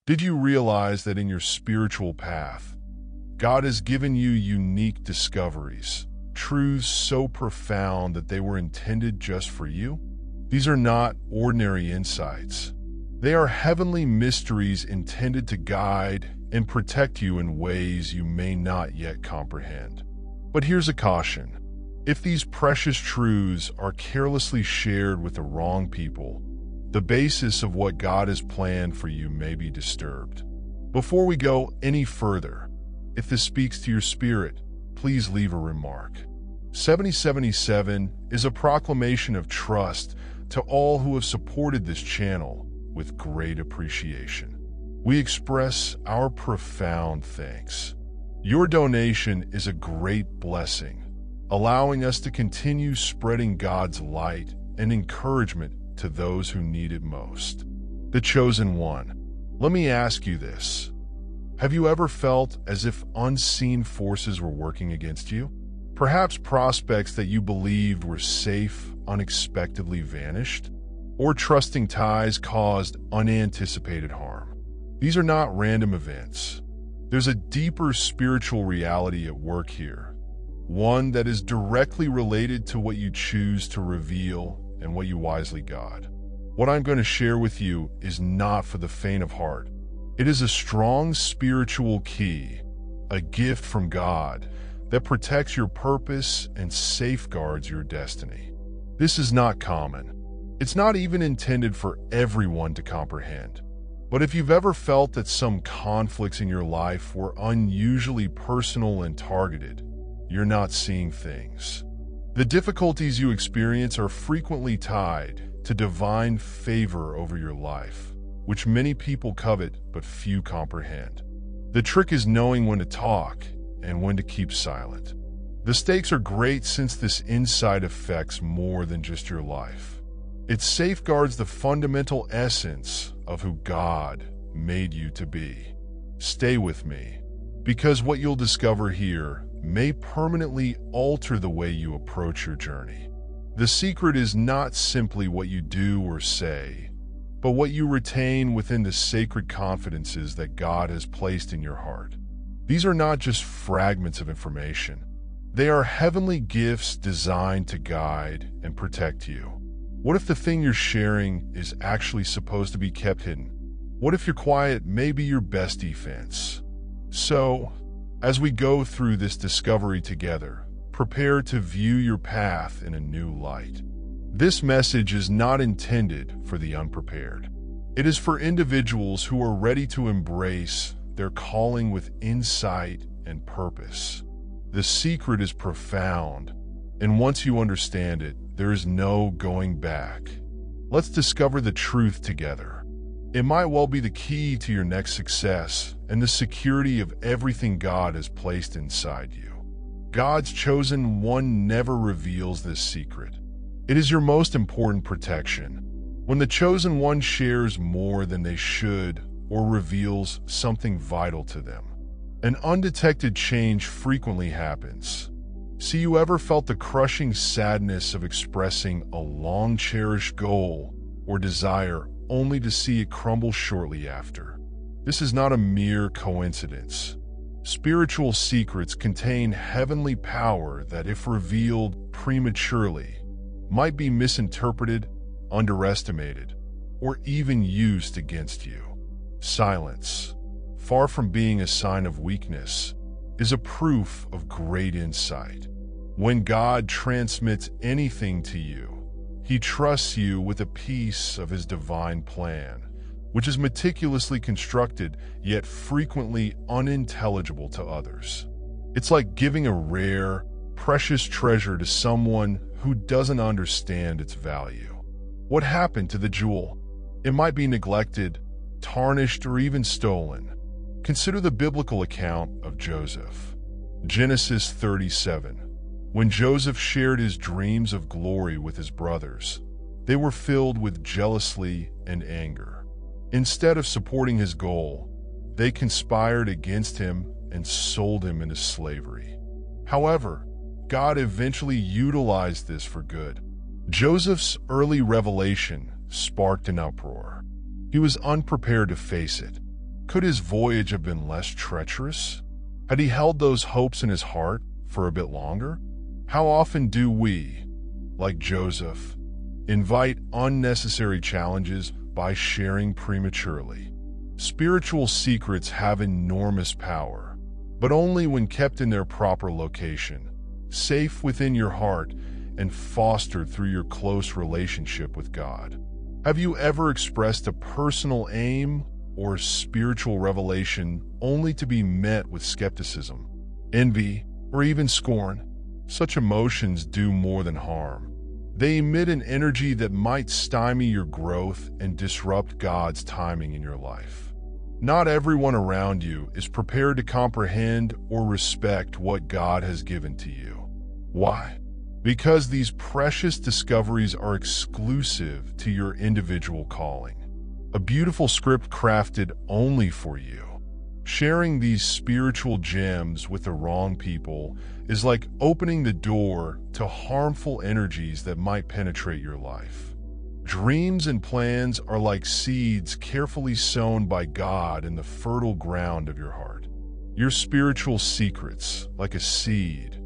Did you realize that in your spiritual path, God has given you unique discoveries, truths so profound that they were intended just for you? These are not ordinary insights. They are heavenly mysteries intended to guide and protect you in ways you may not yet comprehend. But here's a caution. If these precious truths are carelessly shared with the wrong people, the basis of what God has planned for you may be disturbed. Before we go any further, if this speaks to your spirit, please leave a remark. 7077 is a proclamation of trust to all who have supported this channel with great appreciation. We express our profound thanks. Your donation is a great blessing, allowing us to continue spreading God's light and encouragement to those who need it most. The Chosen One. Let me ask you this. Have you ever felt as if unseen forces were working against you? Perhaps prospects that you believed were safe unexpectedly vanished? Or trusting ties caused unanticipated harm? These are not random events. There's a deeper spiritual reality at work here, one that is directly related to what you choose to reveal and what you wisely guard. What I'm going to share with you is not for the faint of heart. It is a strong spiritual key, a gift from God that protects your purpose and safeguards your destiny. This is not common. It's not even intended for everyone to comprehend. But if you've ever felt that some conflicts in your life were unusually personal and targeted, you're not seeing things. The difficulties you experience are frequently tied to divine favor over your life, which many people covet but few comprehend. The trick is knowing when to talk and when to keep silent. The stakes are great since this insight affects more than just your life. It safeguards the fundamental essence of who God made you to be. Stay with me, because what you'll discover here may permanently alter the way you approach your journey. The secret is not simply what you do or say, but what you retain within the sacred confidences that God has placed in your heart. These are not just fragments of information. They are heavenly gifts designed to guide and protect you. What if the thing you're sharing is actually supposed to be kept hidden? What if your quiet may be your best defense? So, as we go through this discovery together, prepare to view your path in a new light. This message is not intended for the unprepared. It is for individuals who are ready to embrace their calling with insight and purpose. The secret is profound, and once you understand it, there is no going back. Let's discover the truth together. It might well be the key to your next success and the security of everything God has placed inside you. God's chosen one never reveals this secret. It is your most important protection. When the chosen one shares more than they should or reveals something vital to them, an undetected change frequently happens. See, you ever felt the crushing sadness of expressing a long-cherished goal or desire only to see it crumble shortly after? This is not a mere coincidence. Spiritual secrets contain heavenly power that, if revealed prematurely, might be misinterpreted, underestimated, or even used against you. Silence, far from being a sign of weakness, is a proof of great insight. When God transmits anything to you, He trusts you with a piece of His divine plan, which is meticulously constructed yet frequently unintelligible to others. It's like giving a rare, precious treasure to someone who doesn't understand its value. What happened to the jewel? It might be neglected, tarnished, or even stolen. Consider the biblical account of Joseph. Genesis 37. When Joseph shared his dreams of glory with his brothers, they were filled with jealousy and anger. Instead of supporting his goal, they conspired against him and sold him into slavery. However, God eventually utilized this for good. Joseph's early revelation sparked an uproar. He was unprepared to face it. Could his voyage have been less treacherous? Had he held those hopes in his heart for a bit longer? How often do we, like Joseph, invite unnecessary challenges by sharing prematurely? Spiritual secrets have enormous power, but only when kept in their proper location, safe within your heart and fostered through your close relationship with God. Have you ever expressed a personal aim or spiritual revelation only to be met with skepticism, envy, or even scorn? Such emotions do more than harm. They emit an energy that might stymie your growth and disrupt God's timing in your life. Not everyone around you is prepared to comprehend or respect what God has given to you. Why? Because these precious discoveries are exclusive to your individual calling. A beautiful script crafted only for you. Sharing these spiritual gems with the wrong people is like opening the door to harmful energies that might penetrate your life. Dreams and plans are like seeds carefully sown by God in the fertile ground of your heart. Your spiritual secrets, like a seed,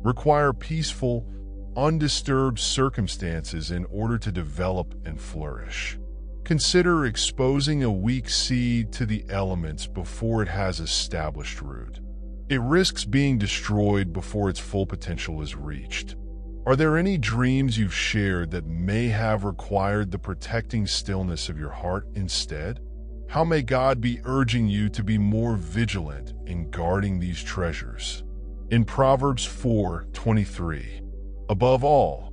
require peaceful, undisturbed circumstances in order to develop and flourish. Consider exposing a weak seed to the elements before it has established root. It risks being destroyed before its full potential is reached. Are there any dreams you've shared that may have required the protecting stillness of your heart instead? How may God be urging you to be more vigilant in guarding these treasures? In Proverbs 4:23, above all,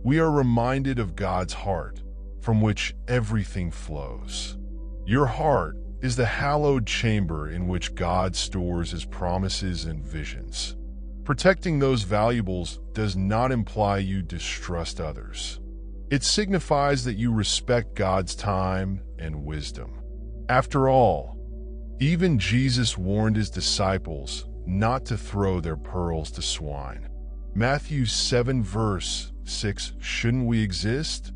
we are reminded of God's heart, from which everything flows. Your heart is the hallowed chamber in which God stores his promises and visions. Protecting those valuables does not imply you distrust others. It signifies that you respect God's time and wisdom. After all, even Jesus warned his disciples not to throw their pearls to swine. Matthew 7 verse 6, shouldn't we exist?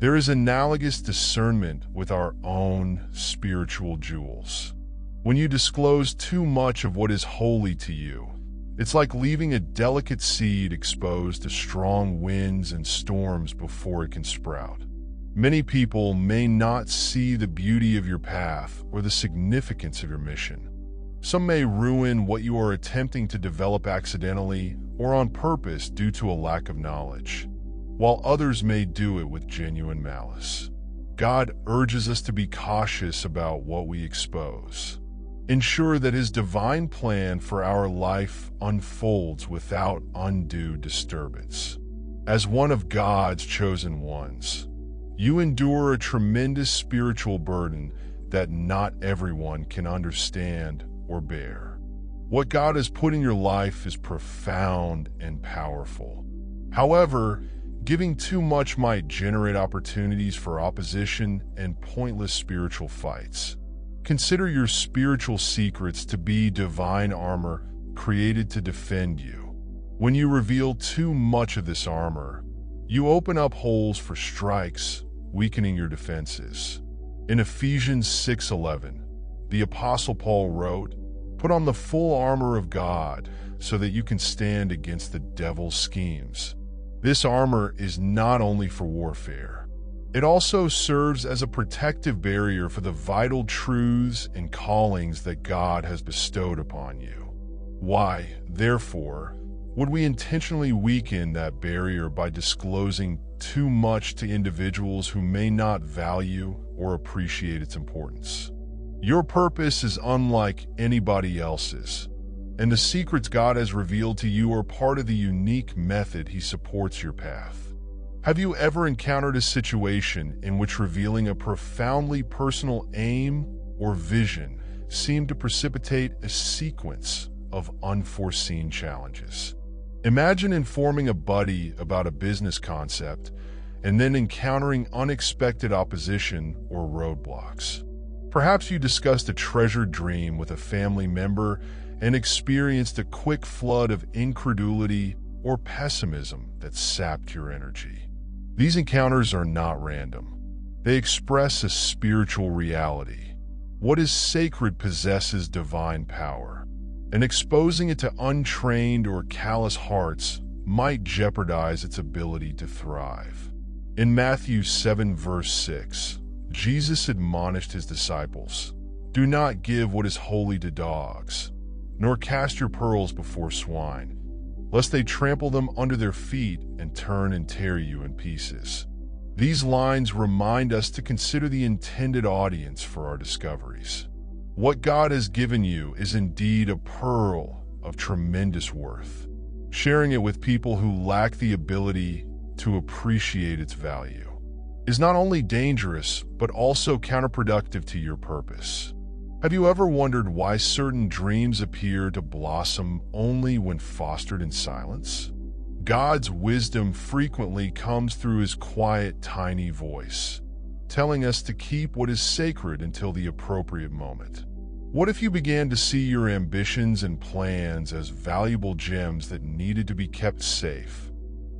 There is analogous discernment with our own spiritual jewels. When you disclose too much of what is holy to you, it's like leaving a delicate seed exposed to strong winds and storms before it can sprout. Many people may not see the beauty of your path or the significance of your mission. Some may ruin what you are attempting to develop accidentally or on purpose due to a lack of knowledge, while others may do it with genuine malice. God urges us to be cautious about what we expose. Ensure that his divine plan for our life unfolds without undue disturbance. As one of God's chosen ones, you endure a tremendous spiritual burden that not everyone can understand or bear. What God has put in your life is profound and powerful. However, giving too much might generate opportunities for opposition and pointless spiritual fights. Consider your spiritual secrets to be divine armor created to defend you. When you reveal too much of this armor, you open up holes for strikes, weakening your defenses. In Ephesians 6:11, the Apostle Paul wrote, "Put on the full armor of God so that you can stand against the devil's schemes." This armor is not only for warfare. It also serves as a protective barrier for the vital truths and callings that God has bestowed upon you. Why, therefore, would we intentionally weaken that barrier by disclosing too much to individuals who may not value or appreciate its importance? Your purpose is unlike anybody else's, and the secrets God has revealed to you are part of the unique method he supports your path. Have you ever encountered a situation in which revealing a profoundly personal aim or vision seemed to precipitate a sequence of unforeseen challenges? Imagine informing a buddy about a business concept and then encountering unexpected opposition or roadblocks. Perhaps you discussed a treasured dream with a family member and experienced a quick flood of incredulity or pessimism that sapped your energy. These encounters are not random. They express a spiritual reality. What is sacred possesses divine power, and exposing it to untrained or callous hearts might jeopardize its ability to thrive. In Matthew 7 verse 6, Jesus admonished his disciples, "Do not give what is holy to dogs, nor cast your pearls before swine, lest they trample them under their feet and turn and tear you in pieces." These lines remind us to consider the intended audience for our discoveries. What God has given you is indeed a pearl of tremendous worth. Sharing it with people who lack the ability to appreciate its value is not only dangerous, but also counterproductive to your purpose. Have you ever wondered why certain dreams appear to blossom only when fostered in silence? God's wisdom frequently comes through his quiet, tiny voice, telling us to keep what is sacred until the appropriate moment. What if you began to see your ambitions and plans as valuable gems that needed to be kept safe?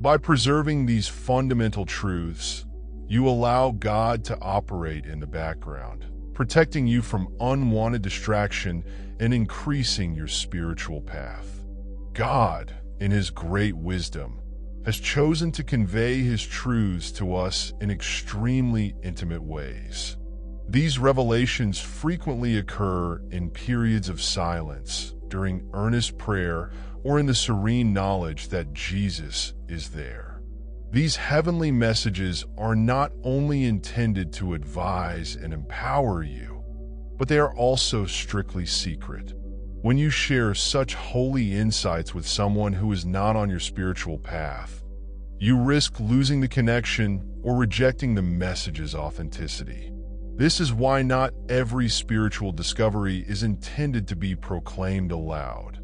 By preserving these fundamental truths, you allow God to operate in the background, protecting you from unwanted distraction and increasing your spiritual path. God, in his great wisdom, has chosen to convey his truths to us in extremely intimate ways. These revelations frequently occur in periods of silence, during earnest prayer, or in the serene knowledge that Jesus is there. These heavenly messages are not only intended to advise and empower you, but they are also strictly secret. When you share such holy insights with someone who is not on your spiritual path, you risk losing the connection or rejecting the message's authenticity. This is why not every spiritual discovery is intended to be proclaimed aloud.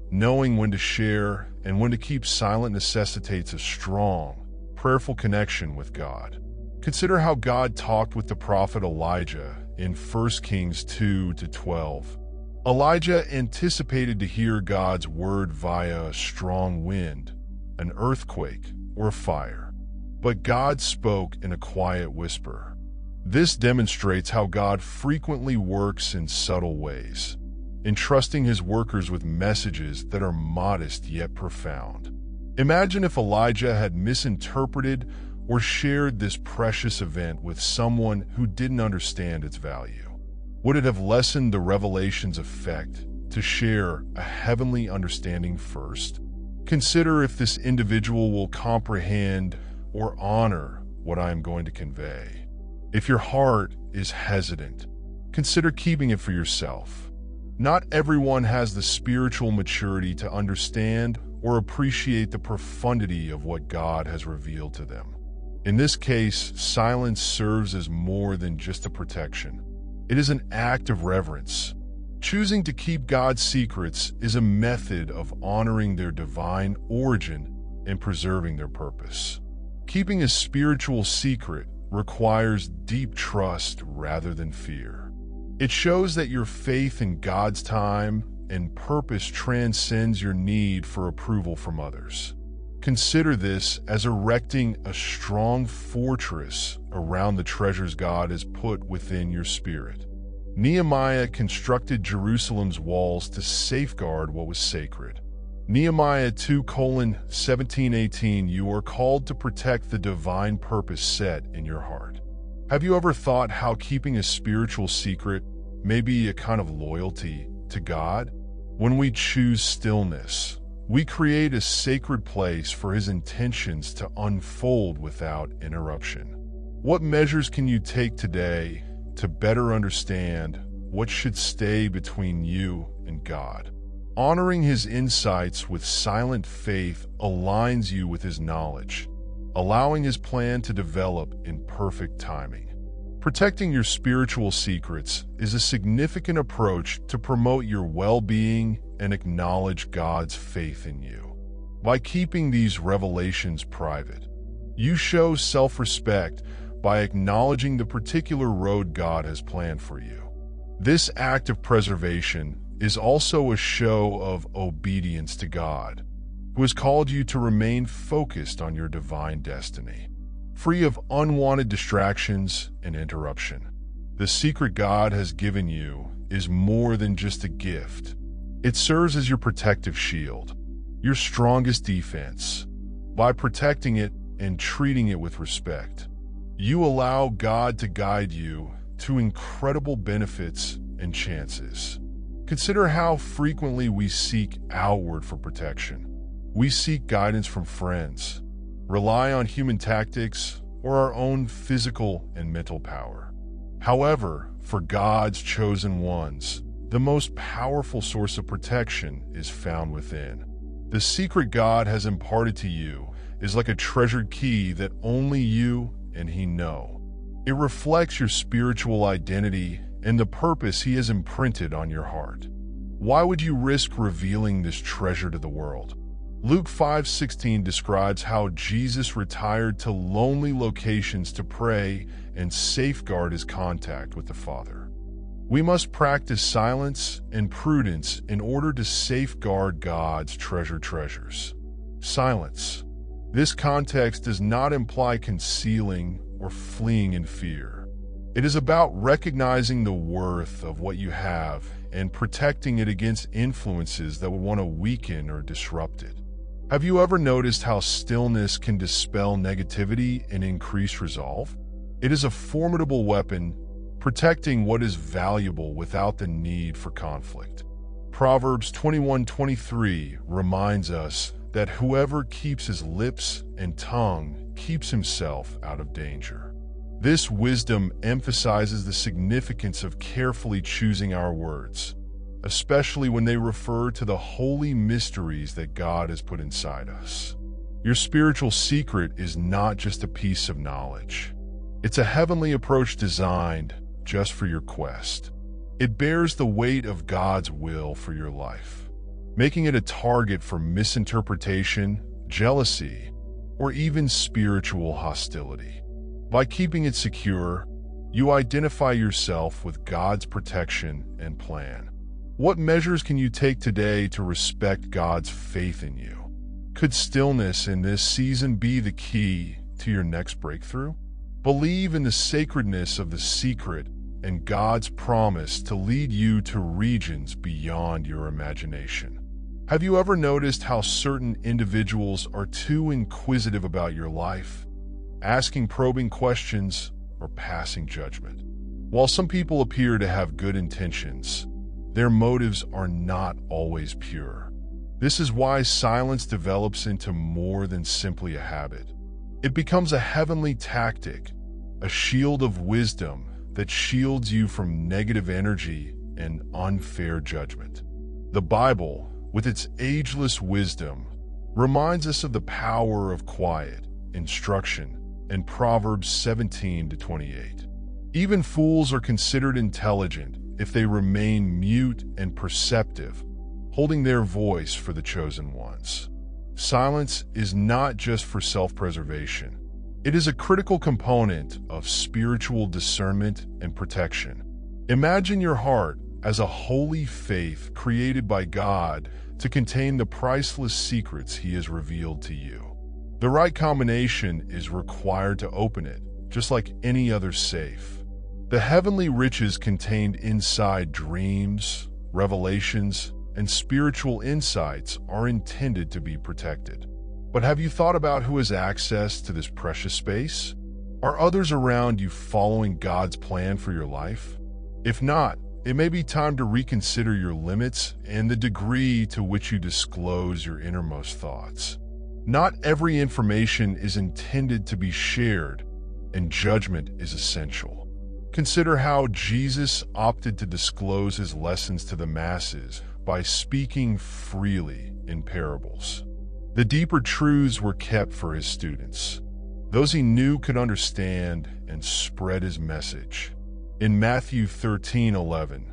Knowing when to share and when to keep silent necessitates a strong, prayerful connection with God. Consider how God talked with the prophet Elijah in 1 Kings 2-12. Elijah anticipated to hear God's word via a strong wind, an earthquake, or fire. But God spoke in a quiet whisper. This demonstrates how God frequently works in subtle ways, entrusting his workers with messages that are modest yet profound. Imagine if Elijah had misinterpreted or shared this precious event with someone who didn't understand its value. Would it have lessened the revelation's effect to share a heavenly understanding first? Consider if this individual will comprehend or honor what I am going to convey. If your heart is hesitant, consider keeping it for yourself. Not everyone has the spiritual maturity to understand or appreciate the profundity of what God has revealed to them. In this case, silence serves as more than just a protection. It is an act of reverence. Choosing to keep God's secrets is a method of honoring their divine origin and preserving their purpose. Keeping a spiritual secret requires deep trust rather than fear. It shows that your faith in God's time and purpose transcends your need for approval from others. Consider this as erecting a strong fortress around the treasures God has put within your spirit. Nehemiah constructed Jerusalem's walls to safeguard what was sacred. Nehemiah 2:17-18. You are called to protect the divine purpose set in your heart. Have you ever thought how keeping a spiritual secret may be a kind of loyalty to God? When we choose stillness, we create a sacred place for his intentions to unfold without interruption. What measures can you take today to better understand what should stay between you and God? Honoring his insights with silent faith aligns you with his knowledge, allowing his plan to develop in perfect timing. Protecting your spiritual secrets is a significant approach to promote your well-being and acknowledge God's faith in you. By keeping these revelations private, you show self-respect by acknowledging the particular road God has planned for you. This act of preservation is also a show of obedience to God, who has called you to remain focused on your divine destiny, free of unwanted distractions and interruption. The secret God has given you is more than just a gift. It serves as your protective shield, your strongest defense. By protecting it and treating it with respect, you allow God to guide you to incredible benefits and chances. Consider how frequently we seek outward for protection. We seek guidance from friends, rely on human tactics, or our own physical and mental power. However, for God's chosen ones, the most powerful source of protection is found within. The secret God has imparted to you is like a treasured key that only you and He know. It reflects your spiritual identity and the purpose He has imprinted on your heart. Why would you risk revealing this treasure to the world? Luke 5:16 describes how Jesus retired to lonely locations to pray and safeguard His contact with the Father. We must practice silence and prudence in order to safeguard God's treasures. Silence. This context does not imply concealing or fleeing in fear. It is about recognizing the worth of what you have and protecting it against influences that would want to weaken or disrupt it. Have you ever noticed how stillness can dispel negativity and increase resolve? It is a formidable weapon, protecting what is valuable without the need for conflict. Proverbs 21:23 reminds us that whoever keeps his lips and tongue keeps himself out of danger. This wisdom emphasizes the significance of carefully choosing our words, especially when they refer to the holy mysteries that God has put inside us. Your spiritual secret is not just a piece of knowledge. It's a heavenly approach designed just for your quest. It bears the weight of God's will for your life, making it a target for misinterpretation, jealousy, or even spiritual hostility. By keeping it secure, you identify yourself with God's protection and plan. What measures can you take today to respect God's faith in you? Could stillness in this season be the key to your next breakthrough? Believe in the sacredness of the secret and God's promise to lead you to regions beyond your imagination. Have you ever noticed how certain individuals are too inquisitive about your life, asking probing questions or passing judgment? While some people appear to have good intentions, their motives are not always pure. This is why silence develops into more than simply a habit. It becomes a heavenly tactic, a shield of wisdom that shields you from negative energy and unfair judgment. The Bible, with its ageless wisdom, reminds us of the power of quiet, instruction, and Proverbs 17-28. Even fools are considered intelligent if they remain mute and perceptive, holding their voice for the chosen ones. Silence is not just for self-preservation. It is a critical component of spiritual discernment and protection. Imagine your heart as a holy faith created by God to contain the priceless secrets He has revealed to you. The right combination is required to open it, just like any other safe. The heavenly riches contained inside dreams, revelations, and spiritual insights are intended to be protected. But have you thought about who has access to this precious space? Are others around you following God's plan for your life? If not, it may be time to reconsider your limits and the degree to which you disclose your innermost thoughts. Not every information is intended to be shared, and judgment is essential. Consider how Jesus opted to disclose His lessons to the masses by speaking freely in parables. The deeper truths were kept for His students, those He knew could understand and spread His message. In Matthew 13:11,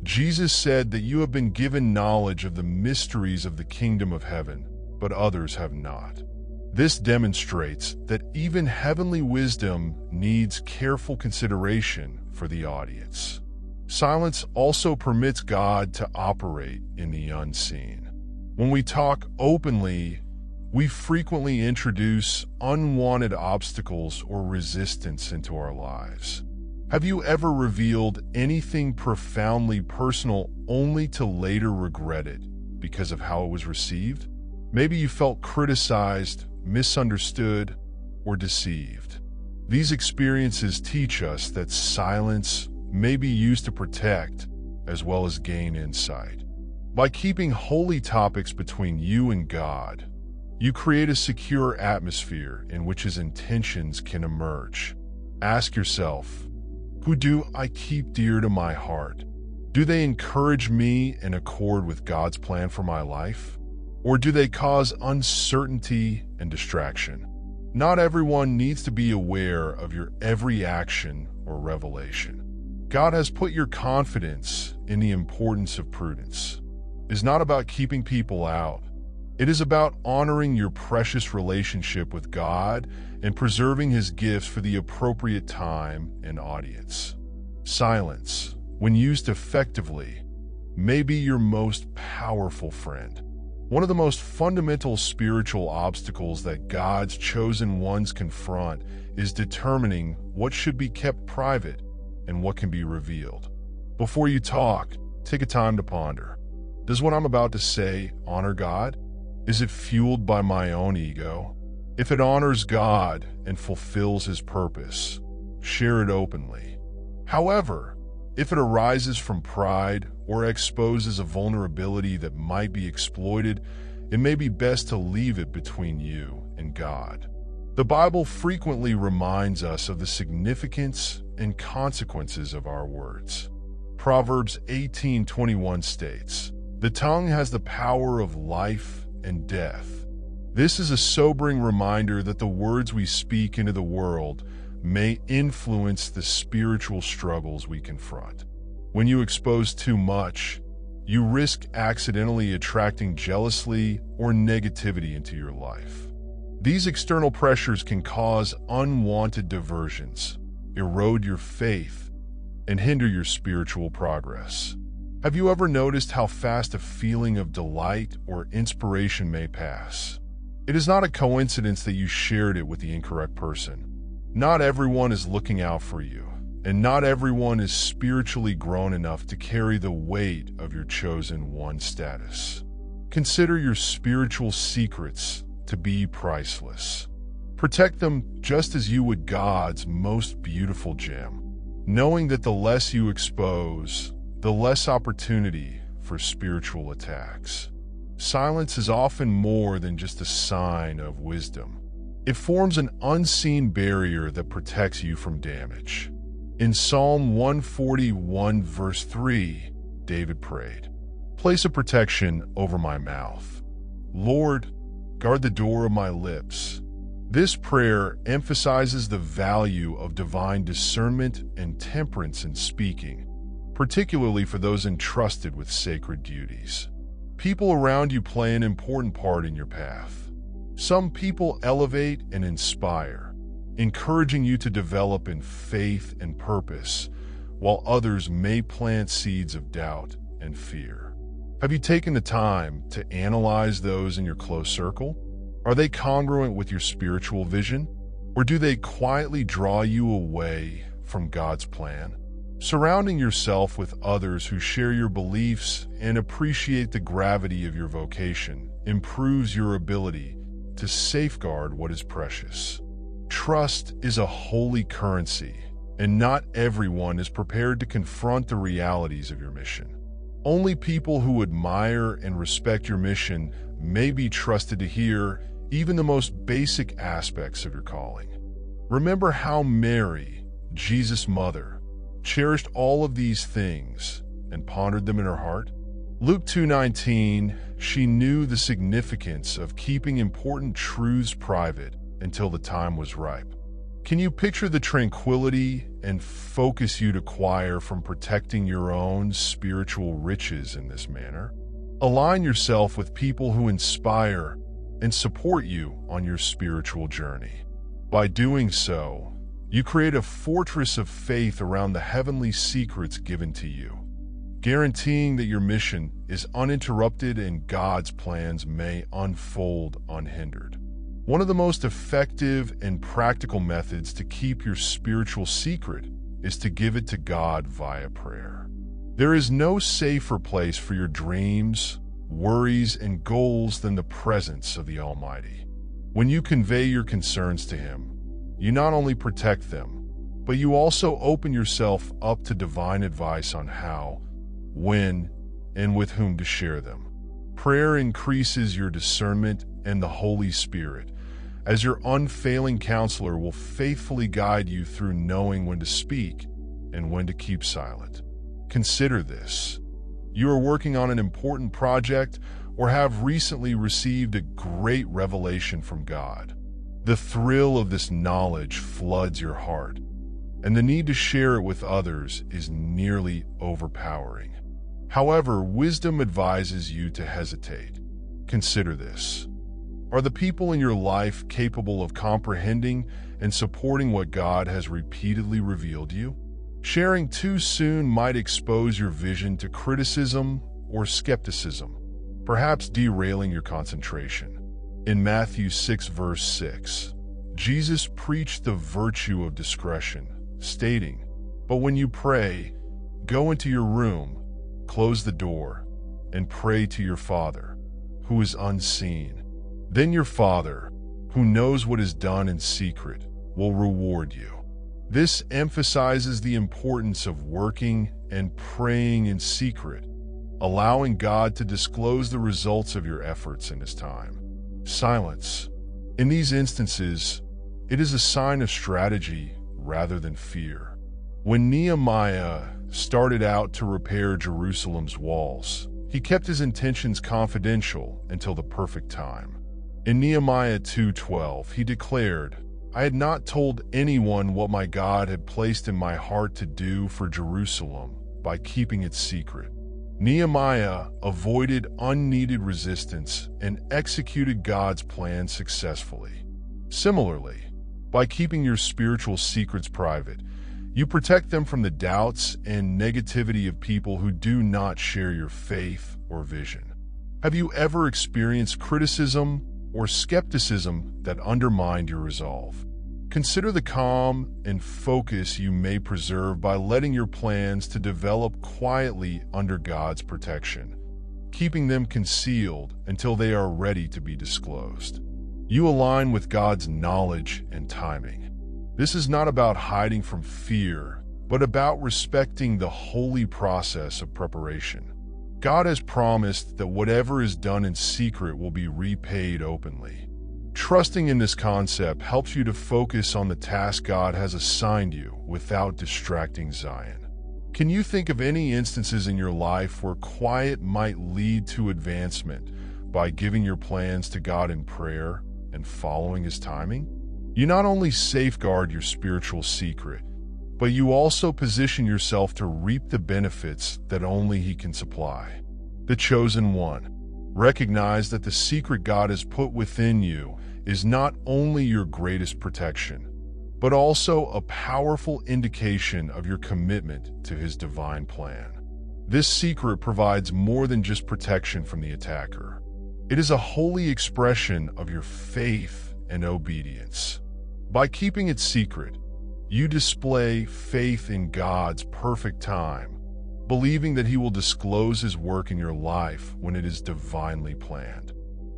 Jesus said that you have been given knowledge of the mysteries of the kingdom of heaven, but others have not. This demonstrates that even heavenly wisdom needs careful consideration for the audience. Silence also permits God to operate in the unseen. When we talk openly, we frequently introduce unwanted obstacles or resistance into our lives. Have you ever revealed anything profoundly personal only to later regret it because of how it was received? Maybe you felt criticized, misunderstood, or deceived. These experiences teach us that silence may be used to protect as well as gain insight. By keeping holy topics between you and God, you create a secure atmosphere in which His intentions can emerge. Ask yourself, who do I keep dear to my heart? Do they encourage me in accord with God's plan for my life? Or do they cause uncertainty and distraction? Not everyone needs to be aware of your every action or revelation. God has put your confidence in the importance of prudence. It is not about keeping people out. It is about honoring your precious relationship with God and preserving His gifts for the appropriate time and audience. Silence, when used effectively, may be your most powerful friend. One of the most fundamental spiritual obstacles that God's chosen ones confront is determining what should be kept private and what can be revealed. Before you talk, take a time to ponder. Does what I'm about to say honor God? Is it fueled by my own ego? If it honors God and fulfills His purpose, share it openly. However, if it arises from pride or exposes a vulnerability that might be exploited, it may be best to leave it between you and God. The Bible frequently reminds us of the significance and consequences of our words. Proverbs 18:21 states, "The tongue has the power of life and death." This is a sobering reminder that the words we speak into the world may influence the spiritual struggles we confront. When you expose too much, you risk accidentally attracting jealousy or negativity into your life. These external pressures can cause unwanted diversions, erode your faith, and hinder your spiritual progress. Have you ever noticed how fast a feeling of delight or inspiration may pass? It is not a coincidence that you shared it with the incorrect person. Not everyone is looking out for you, and not everyone is spiritually grown enough to carry the weight of your chosen one status. Consider your spiritual secrets to be priceless. Protect them just as you would God's most beautiful gem, knowing that the less you expose, the less opportunity for spiritual attacks. Silence is often more than just a sign of wisdom. It forms an unseen barrier that protects you from damage. In Psalm 141, verse 3, David prayed, "Place a protection over my mouth. Lord, guard the door of my lips." This prayer emphasizes the value of divine discernment and temperance in speaking, particularly for those entrusted with sacred duties. People around you play an important part in your path. Some people elevate and inspire, encouraging you to develop in faith and purpose, while others may plant seeds of doubt and fear. Have you taken the time to analyze those in your close circle? Are they congruent with your spiritual vision, or do they quietly draw you away from God's plan? Surrounding yourself with others who share your beliefs and appreciate the gravity of your vocation improves your ability to safeguard what is precious. Trust is a holy currency, and not everyone is prepared to confront the realities of your mission. Only people who admire and respect your mission may be trusted to hear even the most basic aspects of your calling. Remember how Mary, Jesus' mother, cherished all of these things and pondered them in her heart? Luke 2:19, she knew the significance of keeping important truths private until the time was ripe. Can you picture the tranquility and focus you'd acquire from protecting your own spiritual riches in this manner? Align yourself with people who inspire and support you on your spiritual journey. By doing so, you create a fortress of faith around the heavenly secrets given to you, guaranteeing that your mission is uninterrupted and God's plans may unfold unhindered. One of the most effective and practical methods to keep your spiritual secret is to give it to God via prayer. There is no safer place for your dreams, worries, and goals than the presence of the Almighty. When you convey your concerns to Him, you not only protect them, but you also open yourself up to divine advice on how, when, and with whom to share them. Prayer increases your discernment and the Holy Spirit, as your unfailing counselor will faithfully guide you through knowing when to speak and when to keep silent. Consider this. You are working on an important project or have recently received a great revelation from God. The thrill of this knowledge floods your heart, and the need to share it with others is nearly overpowering. However, wisdom advises you to hesitate. Consider this. Are the people in your life capable of comprehending and supporting what God has repeatedly revealed you? Sharing too soon might expose your vision to criticism or skepticism, perhaps derailing your concentration. In Matthew 6, verse 6, Jesus preached the virtue of discretion, stating, "But when you pray, go into your room, close the door, and pray to your Father, who is unseen. Then your Father, who knows what is done in secret, will reward you." This emphasizes the importance of working and praying in secret, allowing God to disclose the results of your efforts in His time. Silence. In these instances, it is a sign of strategy rather than fear. When Nehemiah started out to repair Jerusalem's walls, he kept his intentions confidential until the perfect time. In Nehemiah 2:12, he declared, "I had not told anyone what my God had placed in my heart to do for Jerusalem by keeping it secret." Nehemiah avoided unneeded resistance and executed God's plan successfully. Similarly, by keeping your spiritual secrets private, you protect them from the doubts and negativity of people who do not share your faith or vision. Have you ever experienced criticism or skepticism that undermined your resolve? Consider the calm and focus you may preserve by letting your plans to develop quietly under God's protection, keeping them concealed until they are ready to be disclosed. You align with God's knowledge and timing. This is not about hiding from fear, but about respecting the holy process of preparation. God has promised that whatever is done in secret will be repaid openly. Trusting in this concept helps you to focus on the task God has assigned you without distracting Zion. Can you think of any instances in your life where quiet might lead to advancement by giving your plans to God in prayer and following His timing? You not only safeguard your spiritual secret, but you also position yourself to reap the benefits that only He can supply. The chosen one. Recognize that the secret God has put within you is not only your greatest protection, but also a powerful indication of your commitment to His divine plan. This secret provides more than just protection from the attacker. It is a holy expression of your faith and obedience. By keeping it secret, you display faith in God's perfect time, believing that He will disclose His work in your life when it is divinely planned.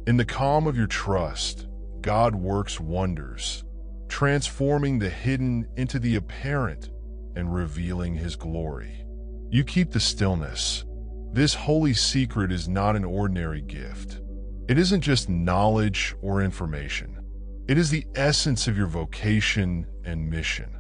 In the calm of your trust, God works wonders, transforming the hidden into the apparent and revealing His glory. You keep the stillness. This holy secret is not an ordinary gift. It isn't just knowledge or information. It is the essence of your vocation and mission.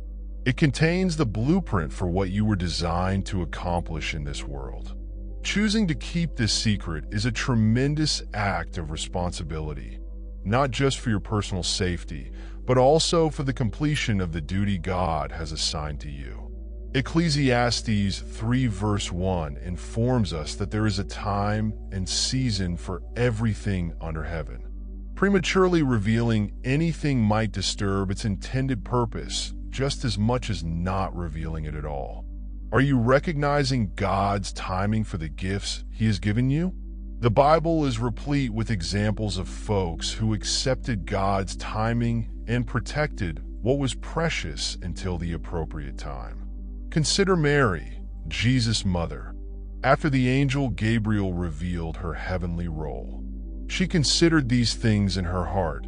It contains the blueprint for what you were designed to accomplish in this world. Choosing to keep this secret is a tremendous act of responsibility, not just for your personal safety, but also for the completion of the duty God has assigned to you. Ecclesiastes 3 verse 1 informs us that there is a time and season for everything under heaven. Prematurely revealing anything might disturb its intended purpose just as much as not revealing it at all. Are you recognizing God's timing for the gifts He has given you? The Bible is replete with examples of folks who accepted God's timing and protected what was precious until the appropriate time. Consider Mary, Jesus' mother. After the angel Gabriel revealed her heavenly role, she considered these things in her heart,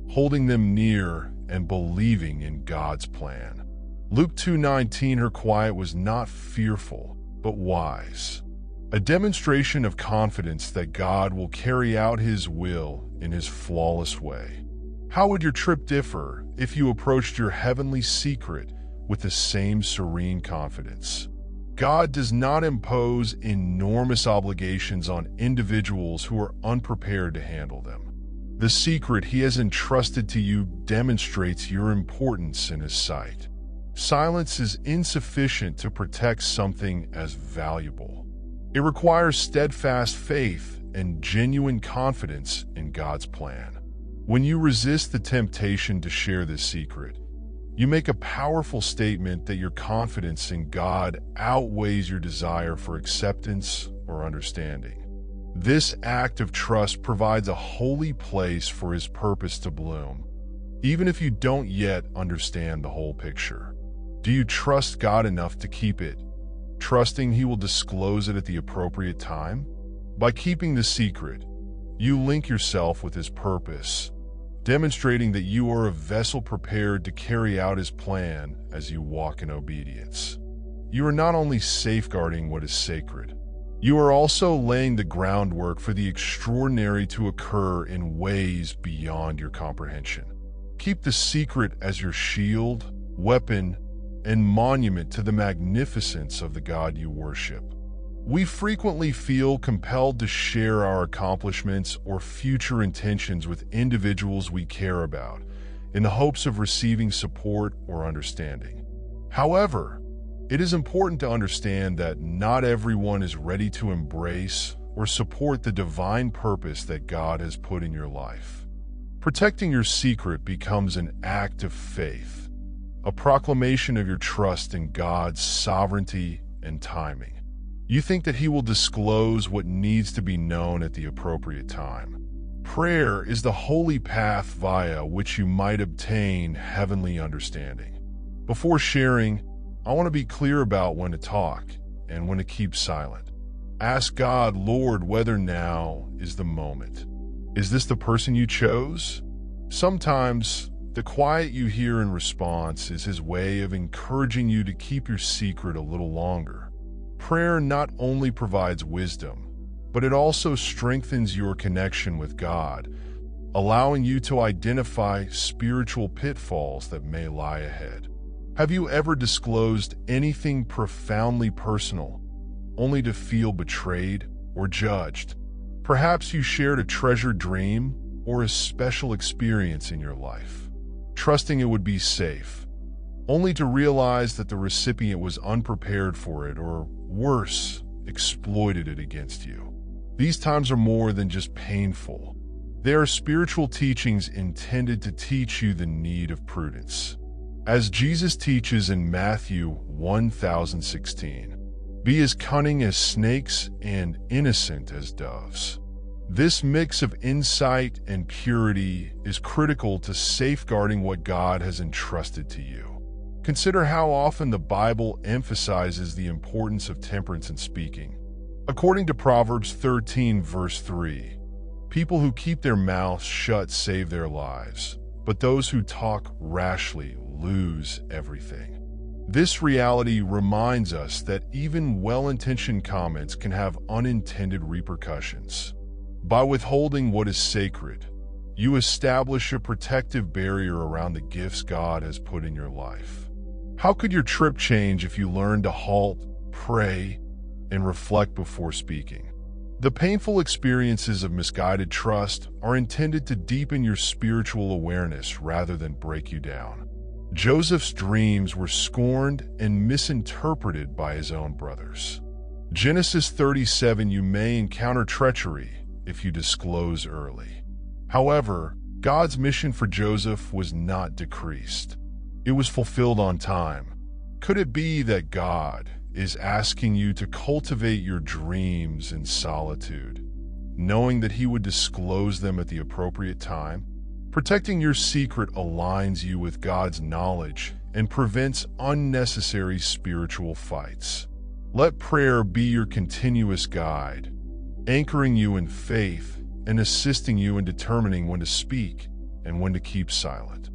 holding them near and believing in God's plan. Luke 2:19, her quiet was not fearful, but wise, a demonstration of confidence that God will carry out His will in His flawless way. How would your trip differ if you approached your heavenly secret with the same serene confidence? God does not impose enormous obligations on individuals who are unprepared to handle them. The secret He has entrusted to you demonstrates your importance in His sight. Silence is insufficient to protect something as valuable. It requires steadfast faith and genuine confidence in God's plan. When you resist the temptation to share this secret, you make a powerful statement that your confidence in God outweighs your desire for acceptance or understanding. This act of trust provides a holy place for His purpose to bloom, even if you don't yet understand the whole picture. Do you trust God enough to keep it, trusting He will disclose it at the appropriate time? By keeping the secret, you link yourself with His purpose, demonstrating that you are a vessel prepared to carry out His plan as you walk in obedience. You are not only safeguarding what is sacred, you are also laying the groundwork for the extraordinary to occur in ways beyond your comprehension. Keep the secret as your shield, weapon, and monument to the magnificence of the God you worship. We frequently feel compelled to share our accomplishments or future intentions with individuals we care about in the hopes of receiving support or understanding. However, it is important to understand that not everyone is ready to embrace or support the divine purpose that God has put in your life. Protecting your secret becomes an act of faith, a proclamation of your trust in God's sovereignty and timing. You think that He will disclose what needs to be known at the appropriate time. Prayer is the holy path via which you might obtain heavenly understanding. Before sharing, I want to be clear about when to talk and when to keep silent. Ask God, Lord, whether now is the moment. Is this the person you chose? Sometimes, the quiet you hear in response is His way of encouraging you to keep your secret a little longer. Prayer not only provides wisdom, but it also strengthens your connection with God, allowing you to identify spiritual pitfalls that may lie ahead. Have you ever disclosed anything profoundly personal, only to feel betrayed or judged? Perhaps you shared a treasured dream or a special experience in your life, trusting it would be safe, only to realize that the recipient was unprepared for it or, worse, exploited it against you. These times are more than just painful. They are spiritual teachings intended to teach you the need of prudence. As Jesus teaches in Matthew 1:16, be as cunning as snakes and innocent as doves. This mix of insight and purity is critical to safeguarding what God has entrusted to you. Consider how often the Bible emphasizes the importance of temperance in speaking. According to Proverbs 13, verse 3, people who keep their mouths shut save their lives, but those who talk rashly lose everything. This reality reminds us that even well-intentioned comments can have unintended repercussions. By withholding what is sacred, you establish a protective barrier around the gifts God has put in your life. How could your trip change if you learned to halt, pray, and reflect before speaking? The painful experiences of misguided trust are intended to deepen your spiritual awareness rather than break you down. Joseph's dreams were scorned and misinterpreted by his own brothers. Genesis 37, you may encounter treachery if you disclose early. However, God's mission for Joseph was not decreased. It was fulfilled on time. Could it be that God is asking you to cultivate your dreams in solitude, knowing that He would disclose them at the appropriate time? Protecting your secret aligns you with God's knowledge and prevents unnecessary spiritual fights. Let prayer be your continuous guide, anchoring you in faith and assisting you in determining when to speak and when to keep silent.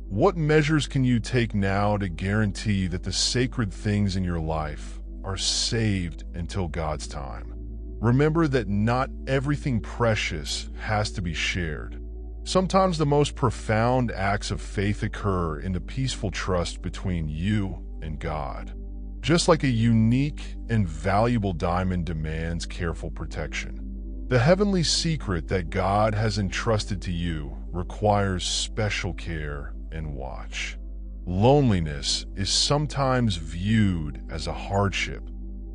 What measures can you take now to guarantee that the sacred things in your life are saved until God's time? Remember that not everything precious has to be shared. Sometimes the most profound acts of faith occur in the peaceful trust between you and God. Just like a unique and valuable diamond demands careful protection, the heavenly secret that God has entrusted to you requires special care and watch. Loneliness is sometimes viewed as a hardship,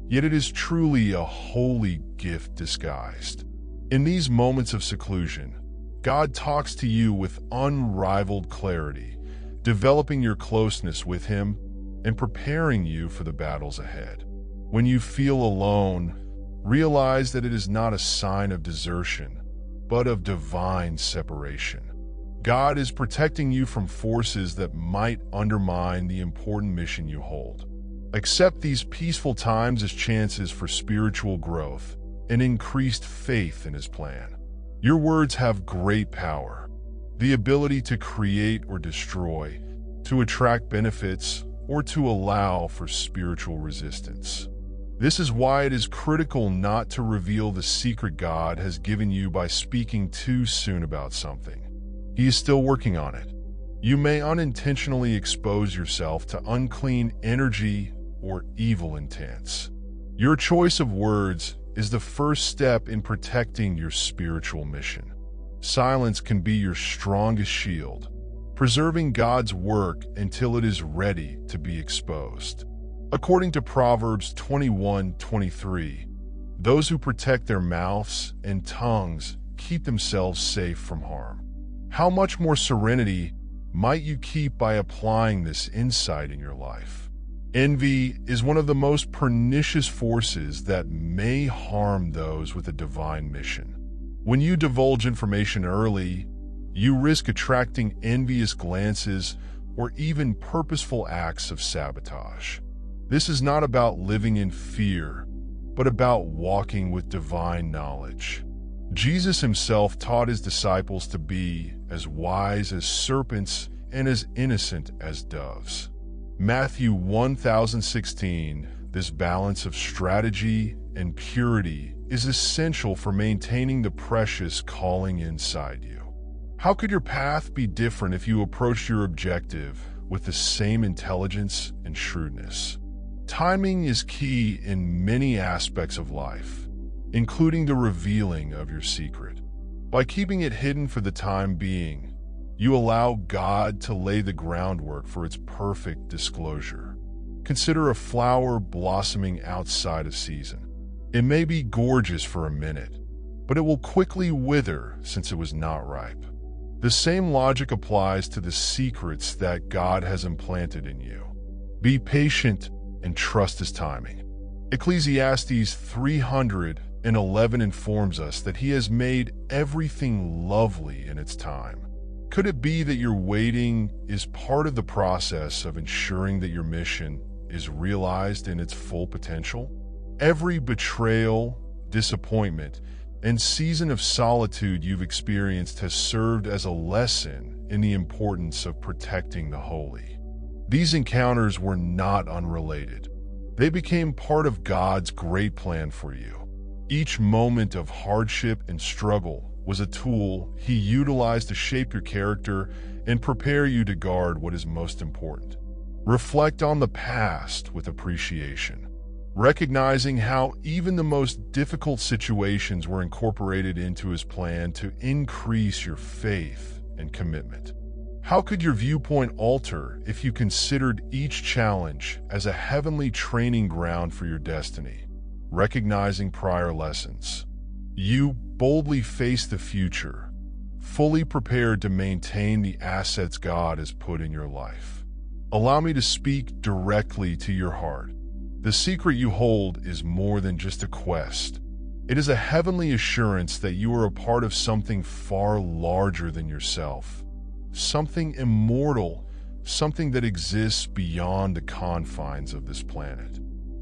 yet it is truly a holy gift disguised. In these moments of seclusion, God talks to you with unrivaled clarity, developing your closeness with Him and preparing you for the battles ahead. When you feel alone, realize that it is not a sign of desertion, but of divine separation. God is protecting you from forces that might undermine the important mission you hold. Accept these peaceful times as chances for spiritual growth and increased faith in His plan. Your words have great power, the ability to create or destroy, to attract benefits, or to allow for spiritual resistance. This is why it is critical not to reveal the secret God has given you by speaking too soon about something. He is still working on it. You may unintentionally expose yourself to unclean energy or evil intents. Your choice of words is the first step in protecting your spiritual mission. Silence can be your strongest shield, preserving God's work until it is ready to be exposed. According to Proverbs 21:23, those who protect their mouths and tongues keep themselves safe from harm. How much more serenity might you keep by applying this insight in your life? Envy is one of the most pernicious forces that may harm those with a divine mission. When you divulge information early, you risk attracting envious glances or even purposeful acts of sabotage. This is not about living in fear, but about walking with divine knowledge. Jesus Himself taught His disciples to be as wise as serpents and as innocent as doves. Matthew 1016, this balance of strategy and purity is essential for maintaining the precious calling inside you. How could your path be different if you approached your objective with the same intelligence and shrewdness? Timing is key in many aspects of life, including the revealing of your secret. By keeping it hidden for the time being, you allow God to lay the groundwork for its perfect disclosure. Consider a flower blossoming outside of season. It may be gorgeous for a minute, but it will quickly wither since it was not ripe. The same logic applies to the secrets that God has implanted in you. Be patient and trust His timing. Ecclesiastes 3:11 informs us that He has made everything lovely in its time. Could it be that your waiting is part of the process of ensuring that your mission is realized in its full potential? Every betrayal, disappointment, and season of solitude you've experienced has served as a lesson in the importance of protecting the holy. These encounters were not unrelated. They became part of God's great plan for you. Each moment of hardship and struggle was a tool He utilized to shape your character and prepare you to guard what is most important. Reflect on the past with appreciation, recognizing how even the most difficult situations were incorporated into His plan to increase your faith and commitment. How could your viewpoint alter if you considered each challenge as a heavenly training ground for your destiny? Recognizing prior lessons, you boldly face the future, fully prepared to maintain the assets God has put in your life. Allow me to speak directly to your heart. The secret you hold is more than just a quest. It is a heavenly assurance that you are a part of something far larger than yourself, something immortal something that exists beyond the confines of this planet.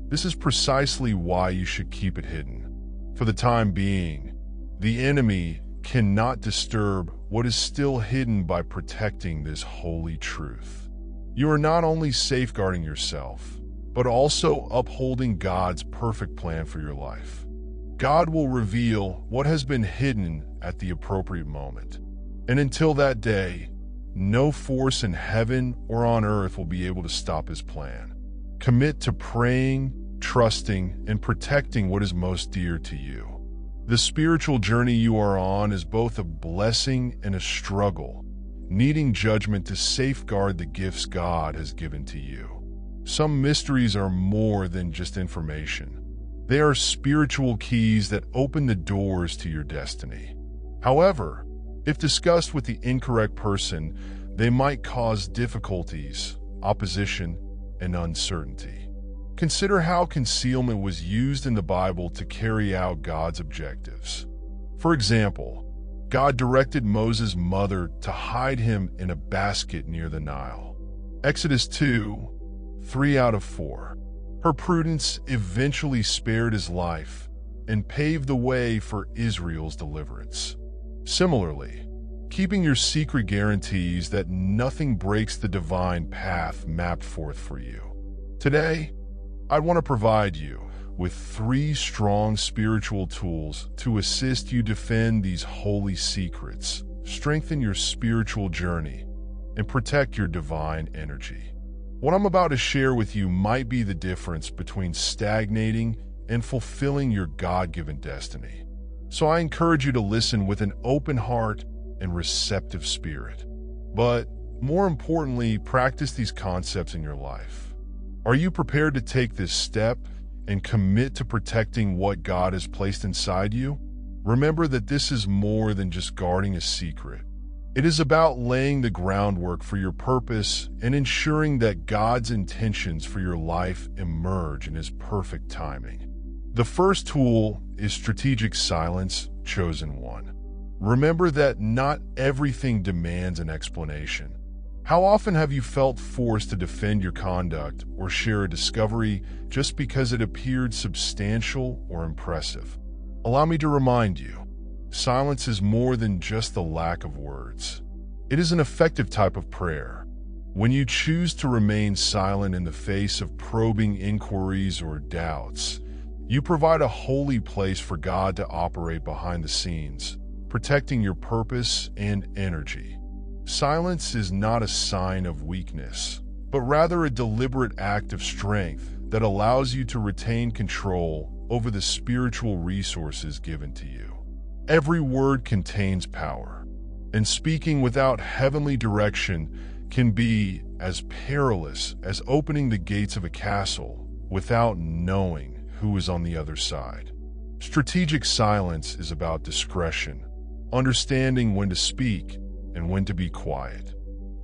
This is precisely why you should keep it hidden. For the time being, the enemy cannot disturb what is still hidden by protecting this holy truth. You are not only safeguarding yourself, but also upholding God's perfect plan for your life. God will reveal what has been hidden at the appropriate moment. And until that day, no force in heaven or on earth will be able to stop his plan. Commit to praying, trusting, and protecting what is most dear to you. The spiritual journey you are on is both a blessing and a struggle, needing judgment to safeguard the gifts God has given to you. Some mysteries are more than just information. They are spiritual keys that open the doors to your destiny. However, if discussed with the incorrect person, they might cause difficulties, opposition, and uncertainty. Consider how concealment was used in the Bible to carry out God's objectives. For example, God directed Moses' mother to hide him in a basket near the Nile. Exodus 2:3-4. Her prudence eventually spared his life and paved the way for Israel's deliverance. Similarly, keeping your secret guarantees that nothing breaks the divine path mapped forth for you. Today, I want to provide you with 3 strong spiritual tools to assist you defend these holy secrets, strengthen your spiritual journey, and protect your divine energy. What I'm about to share with you might be the difference between stagnating and fulfilling your God-given destiny. So I encourage you to listen with an open heart and receptive spirit. But more importantly, practice these concepts in your life. Are you prepared to take this step and commit to protecting what God has placed inside you? Remember that this is more than just guarding a secret. It is about laying the groundwork for your purpose and ensuring that God's intentions for your life emerge in His perfect timing. The first tool is strategic silence, chosen one. Remember that not everything demands an explanation. How often have you felt forced to defend your conduct or share a discovery just because it appeared substantial or impressive? Allow me to remind you, silence is more than just the lack of words. It is an effective type of prayer. When you choose to remain silent in the face of probing inquiries or doubts, you provide a holy place for God to operate behind the scenes, protecting your purpose and energy. Silence is not a sign of weakness, but rather a deliberate act of strength that allows you to retain control over the spiritual resources given to you. Every word contains power, and speaking without heavenly direction can be as perilous as opening the gates of a castle without knowing who is on the other side. Strategic silence is about discretion, understanding when to speak and when to be quiet.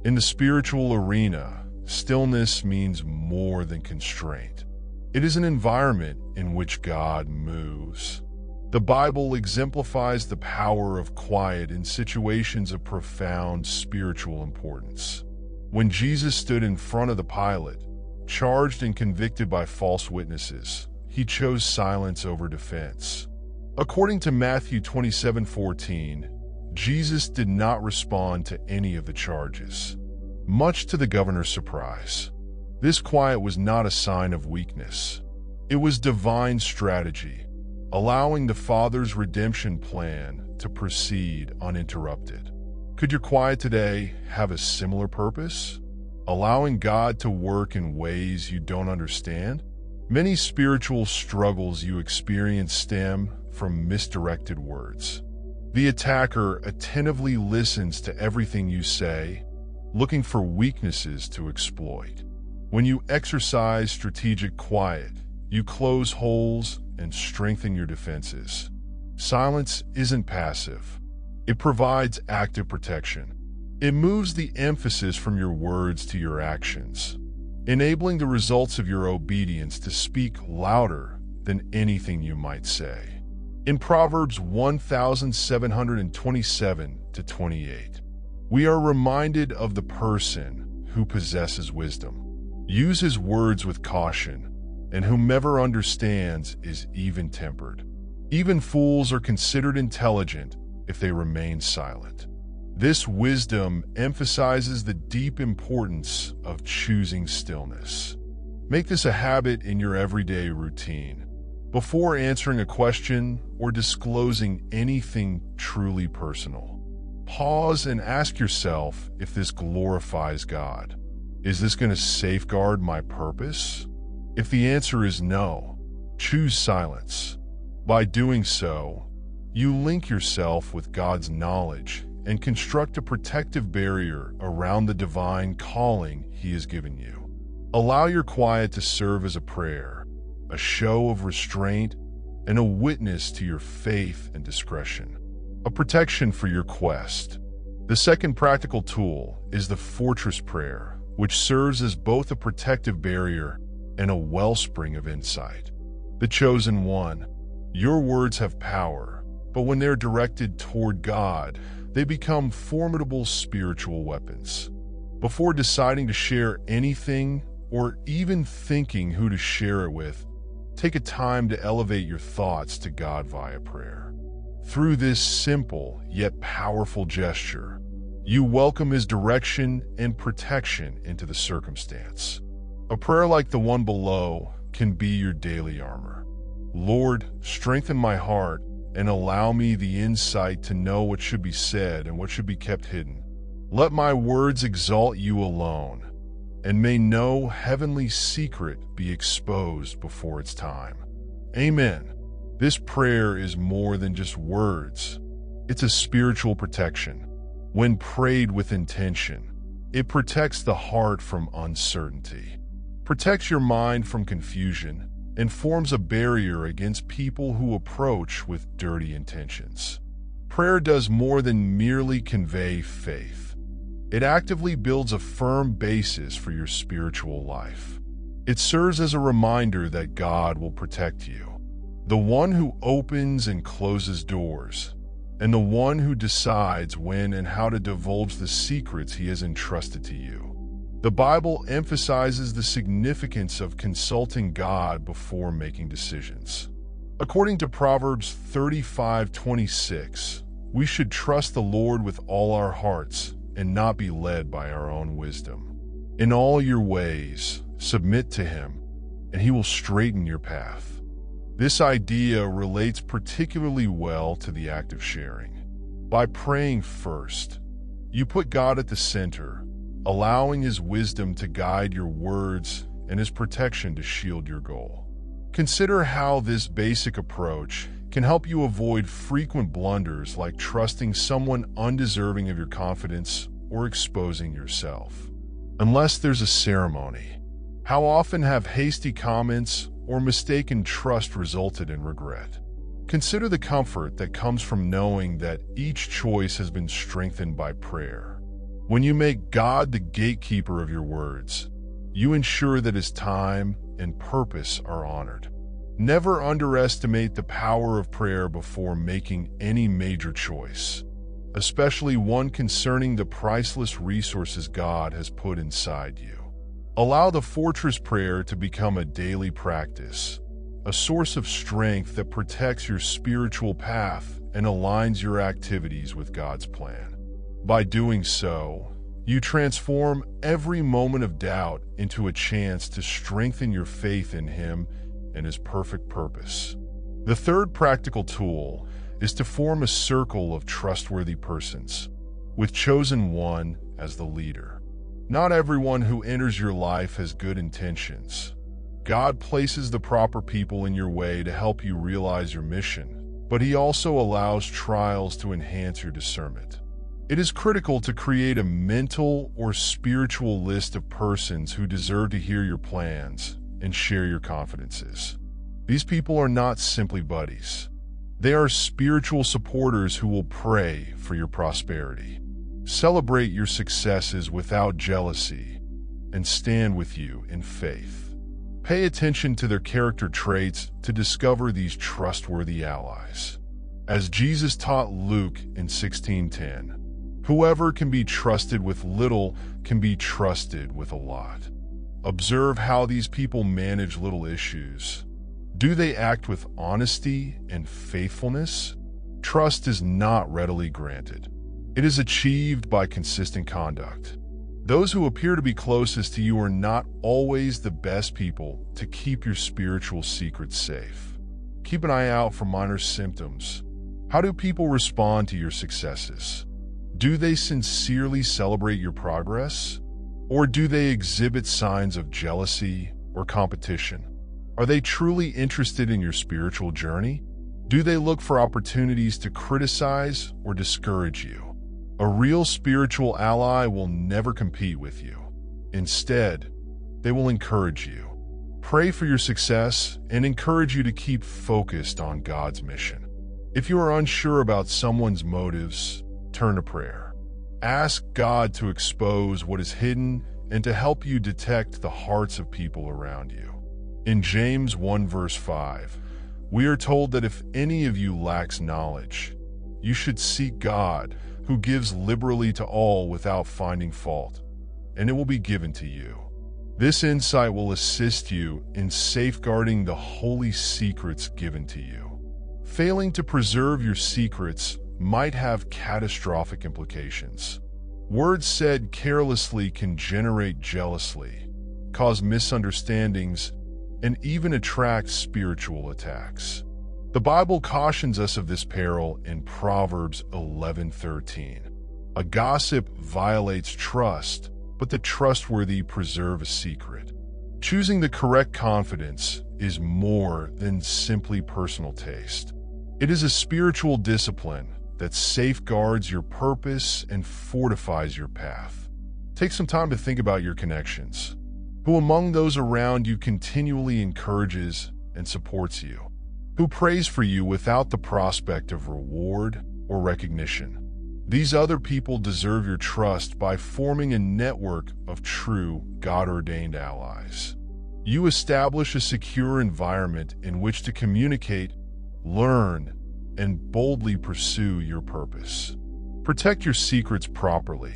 In the spiritual arena, stillness means more than constraint. It is an environment in which God moves. The Bible exemplifies the power of quiet in situations of profound spiritual importance. When Jesus stood in front of the Pilate, charged and convicted by false witnesses, he chose silence over defense. According to Matthew 27:14, Jesus did not respond to any of the charges, much to the governor's surprise. This quiet was not a sign of weakness. It was divine strategy, allowing the Father's redemption plan to proceed uninterrupted. Could your quiet today have a similar purpose? Allowing God to work in ways you don't understand? Many spiritual struggles you experience stem from misdirected words. The attacker attentively listens to everything you say, looking for weaknesses to exploit. When you exercise strategic quiet, you close holes and strengthen your defenses. Silence isn't passive. It provides active protection. It moves the emphasis from your words to your actions, enabling the results of your obedience to speak louder than anything you might say. In Proverbs 1727-28, we are reminded of the person who possesses wisdom. Use his words with caution, and whomever understands is even-tempered. Even fools are considered intelligent if they remain silent. This wisdom emphasizes the deep importance of choosing stillness. Make this a habit in your everyday routine. Before answering a question or disclosing anything truly personal, pause and ask yourself if this glorifies God. Is this going to safeguard my purpose? If the answer is no, choose silence. By doing so, you link yourself with God's knowledge and construct a protective barrier around the divine calling He has given you. Allow your quiet to serve as a prayer, a show of restraint, and a witness to your faith and discretion, a protection for your quest. The second practical tool is the fortress prayer, which serves as both a protective barrier and a wellspring of insight. The chosen one, your words have power, but when they're directed toward God, they become formidable spiritual weapons. Before deciding to share anything or even thinking who to share it with, take a time to elevate your thoughts to God via prayer. Through this simple yet powerful gesture, you welcome His direction and protection into the circumstance. A prayer like the one below can be your daily armor. Lord, strengthen my heart and allow me the insight to know what should be said and what should be kept hidden. Let my words exalt you alone, and may no heavenly secret be exposed before its time. Amen. This prayer is more than just words. It's a spiritual protection. When prayed with intention, it protects the heart from uncertainty, protects your mind from confusion, and forms a barrier against people who approach with dirty intentions. Prayer does more than merely convey faith. It actively builds a firm basis for your spiritual life. It serves as a reminder that God will protect you, the one who opens and closes doors, and the one who decides when and how to divulge the secrets He has entrusted to you. The Bible emphasizes the significance of consulting God before making decisions. According to Proverbs 35:26, we should trust the Lord with all our hearts and not be led by our own wisdom. In all your ways, submit to Him, and He will straighten your path. This idea relates particularly well to the act of sharing. By praying first, you put God at the center, allowing His wisdom to guide your words and His protection to shield your goal. Consider how this basic approach can help you avoid frequent blunders like trusting someone undeserving of your confidence or exposing yourself. Unless there's a ceremony, how often have hasty comments or mistaken trust resulted in regret? Consider the comfort that comes from knowing that each choice has been strengthened by prayer. When you make God the gatekeeper of your words, you ensure that His time and purpose are honored. Never underestimate the power of prayer before making any major choice, especially one concerning the priceless resources God has put inside you. Allow the fortress prayer to become a daily practice, a source of strength that protects your spiritual path and aligns your activities with God's plan. By doing so, you transform every moment of doubt into a chance to strengthen your faith in Him and His perfect purpose. The third practical tool is to form a circle of trustworthy persons, with chosen one as the leader. Not everyone who enters your life has good intentions. God places the proper people in your way to help you realize your mission, but He also allows trials to enhance your discernment. It is critical to create a mental or spiritual list of persons who deserve to hear your plans and share your confidences. These people are not simply buddies. They are spiritual supporters who will pray for your prosperity, celebrate your successes without jealousy, and stand with you in faith. Pay attention to their character traits to discover these trustworthy allies. As Jesus taught Luke in 16:10, Whoever can be trusted with little can be trusted with a lot. Observe how these people manage little issues. Do they act with honesty and faithfulness? Trust is not readily granted. It is achieved by consistent conduct. Those who appear to be closest to you are not always the best people to keep your spiritual secrets safe. Keep an eye out for minor symptoms. How do people respond to your successes? Do they sincerely celebrate your progress? Or do they exhibit signs of jealousy or competition? Are they truly interested in your spiritual journey? Do they look for opportunities to criticize or discourage you? A real spiritual ally will never compete with you. Instead, they will encourage you. Pray for your success and encourage you to keep focused on God's mission. If you are unsure about someone's motives, turn to prayer. Ask God to expose what is hidden and to help you detect the hearts of people around you. In James 1 verse 5, we are told that if any of you lacks knowledge, you should seek God, who gives liberally to all without finding fault, and it will be given to you. This insight will assist you in safeguarding the holy secrets given to you. Failing to preserve your secrets might have catastrophic implications. Words said carelessly can generate jealousy, cause misunderstandings, and even attract spiritual attacks. The Bible cautions us of this peril in Proverbs 11:13. A gossip violates trust, but the trustworthy preserve a secret. Choosing the correct confidence is more than simply personal taste. It is a spiritual discipline that safeguards your purpose and fortifies your path. Take some time to think about your connections. Who among those around you continually encourages and supports you? Who prays for you without the prospect of reward or recognition? These other people deserve your trust by forming a network of true, God-ordained allies. You establish a secure environment in which to communicate, learn, and boldly pursue your purpose. Protect your secrets properly,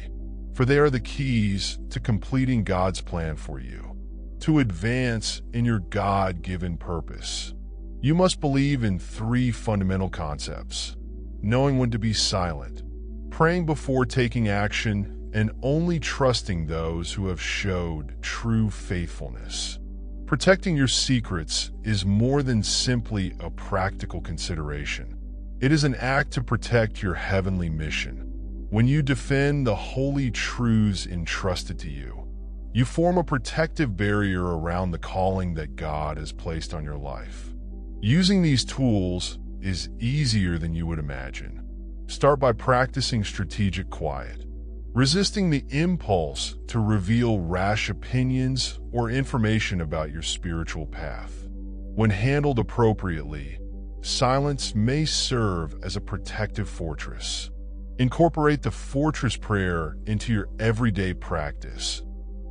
for they are the keys to completing God's plan for you, to advance in your God-given purpose. You must believe in 3 fundamental concepts: knowing when to be silent, praying before taking action, and only trusting those who have showed true faithfulness. Protecting your secrets is more than simply a practical consideration. It is an act to protect your heavenly mission. When you defend the holy truths entrusted to you, you form a protective barrier around the calling that God has placed on your life. Using these tools is easier than you would imagine. Start by practicing strategic quiet, resisting the impulse to reveal rash opinions or information about your spiritual path. When handled appropriately, silence may serve as a protective fortress. Incorporate the fortress prayer into your everyday practice,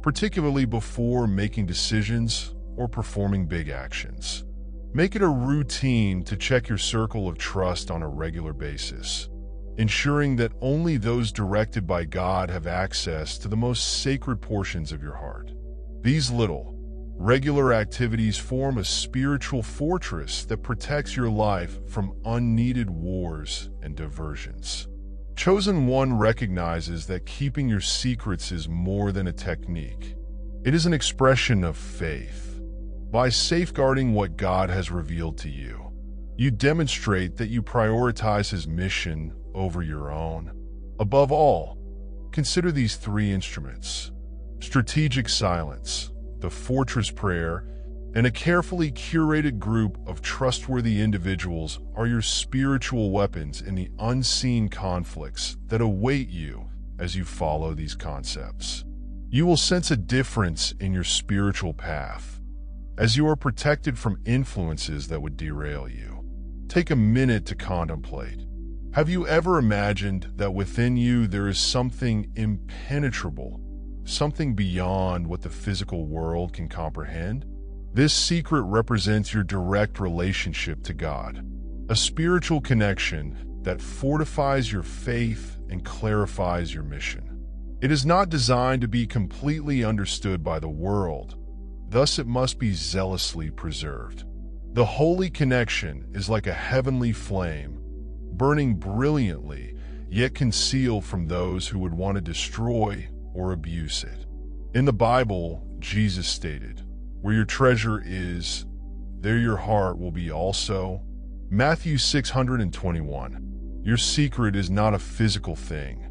particularly before making decisions or performing big actions. Make it a routine to check your circle of trust on a regular basis, ensuring that only those directed by God have access to the most sacred portions of your heart. These little, regular activities form a spiritual fortress that protects your life from unneeded wars and diversions. Chosen One recognizes that keeping your secrets is more than a technique. It is an expression of faith. By safeguarding what God has revealed to you, you demonstrate that you prioritize His mission over your own. Above all, consider these 3 instruments: strategic silence, the fortress prayer, and a carefully curated group of trustworthy individuals are your spiritual weapons in the unseen conflicts that await you as you follow these concepts. You will sense a difference in your spiritual path, as you are protected from influences that would derail you. Take a minute to contemplate. Have you ever imagined that within you there is something impenetrable, something beyond what the physical world can comprehend? This secret represents your direct relationship to God, a spiritual connection that fortifies your faith and clarifies your mission. It is not designed to be completely understood by the world, thus it must be zealously preserved. The holy connection is like a heavenly flame, burning brilliantly, yet concealed from those who would want to destroy or abuse it. In the Bible, Jesus stated, "Where your treasure is, there your heart will be also." Matthew 621. Your secret is not a physical thing.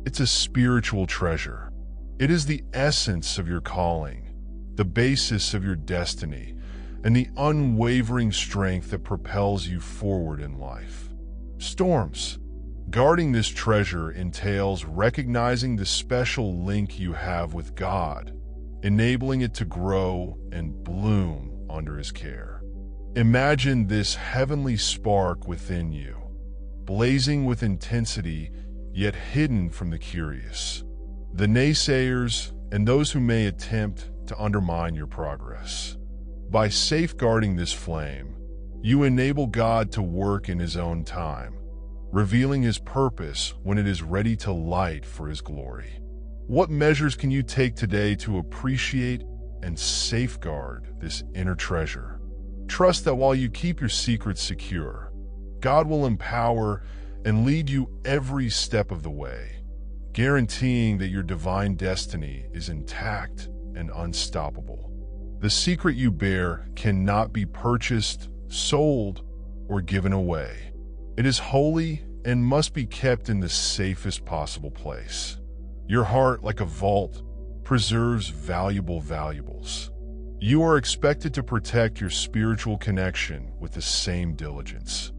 It's a spiritual treasure. It is the essence of your calling, the basis of your destiny, and the unwavering strength that propels you forward in life. Storms. Guarding this treasure entails recognizing the special link you have with God, enabling it to grow and bloom under His care. Imagine this heavenly spark within you, blazing with intensity yet hidden from the curious, the naysayers, and those who may attempt to undermine your progress. By safeguarding this flame, you enable God to work in His own time, revealing His purpose when it is ready to light for His glory. What measures can you take today to appreciate and safeguard this inner treasure? Trust that while you keep your secrets secure, God will empower and lead you every step of the way, guaranteeing that your divine destiny is intact and unstoppable. The secret you bear cannot be purchased, sold, or given away. It is holy and must be kept in the safest possible place. Your heart, like a vault, preserves valuable valuables. You are expected to protect your spiritual connection with the same diligence.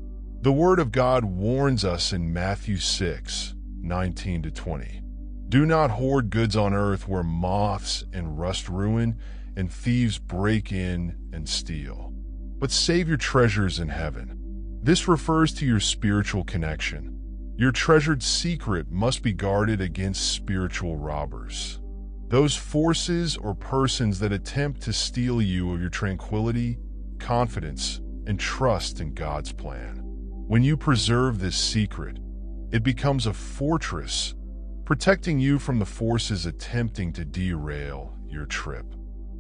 The Word of God warns us in Matthew 6:19-20. Do not hoard goods on earth where moths and rust ruin and thieves break in and steal, but save your treasures in heaven. This refers to your spiritual connection. Your treasured secret must be guarded against spiritual robbers, those forces or persons that attempt to steal you of your tranquility, confidence, and trust in God's plan. When you preserve this secret, it becomes a fortress, protecting you from the forces attempting to derail your trip.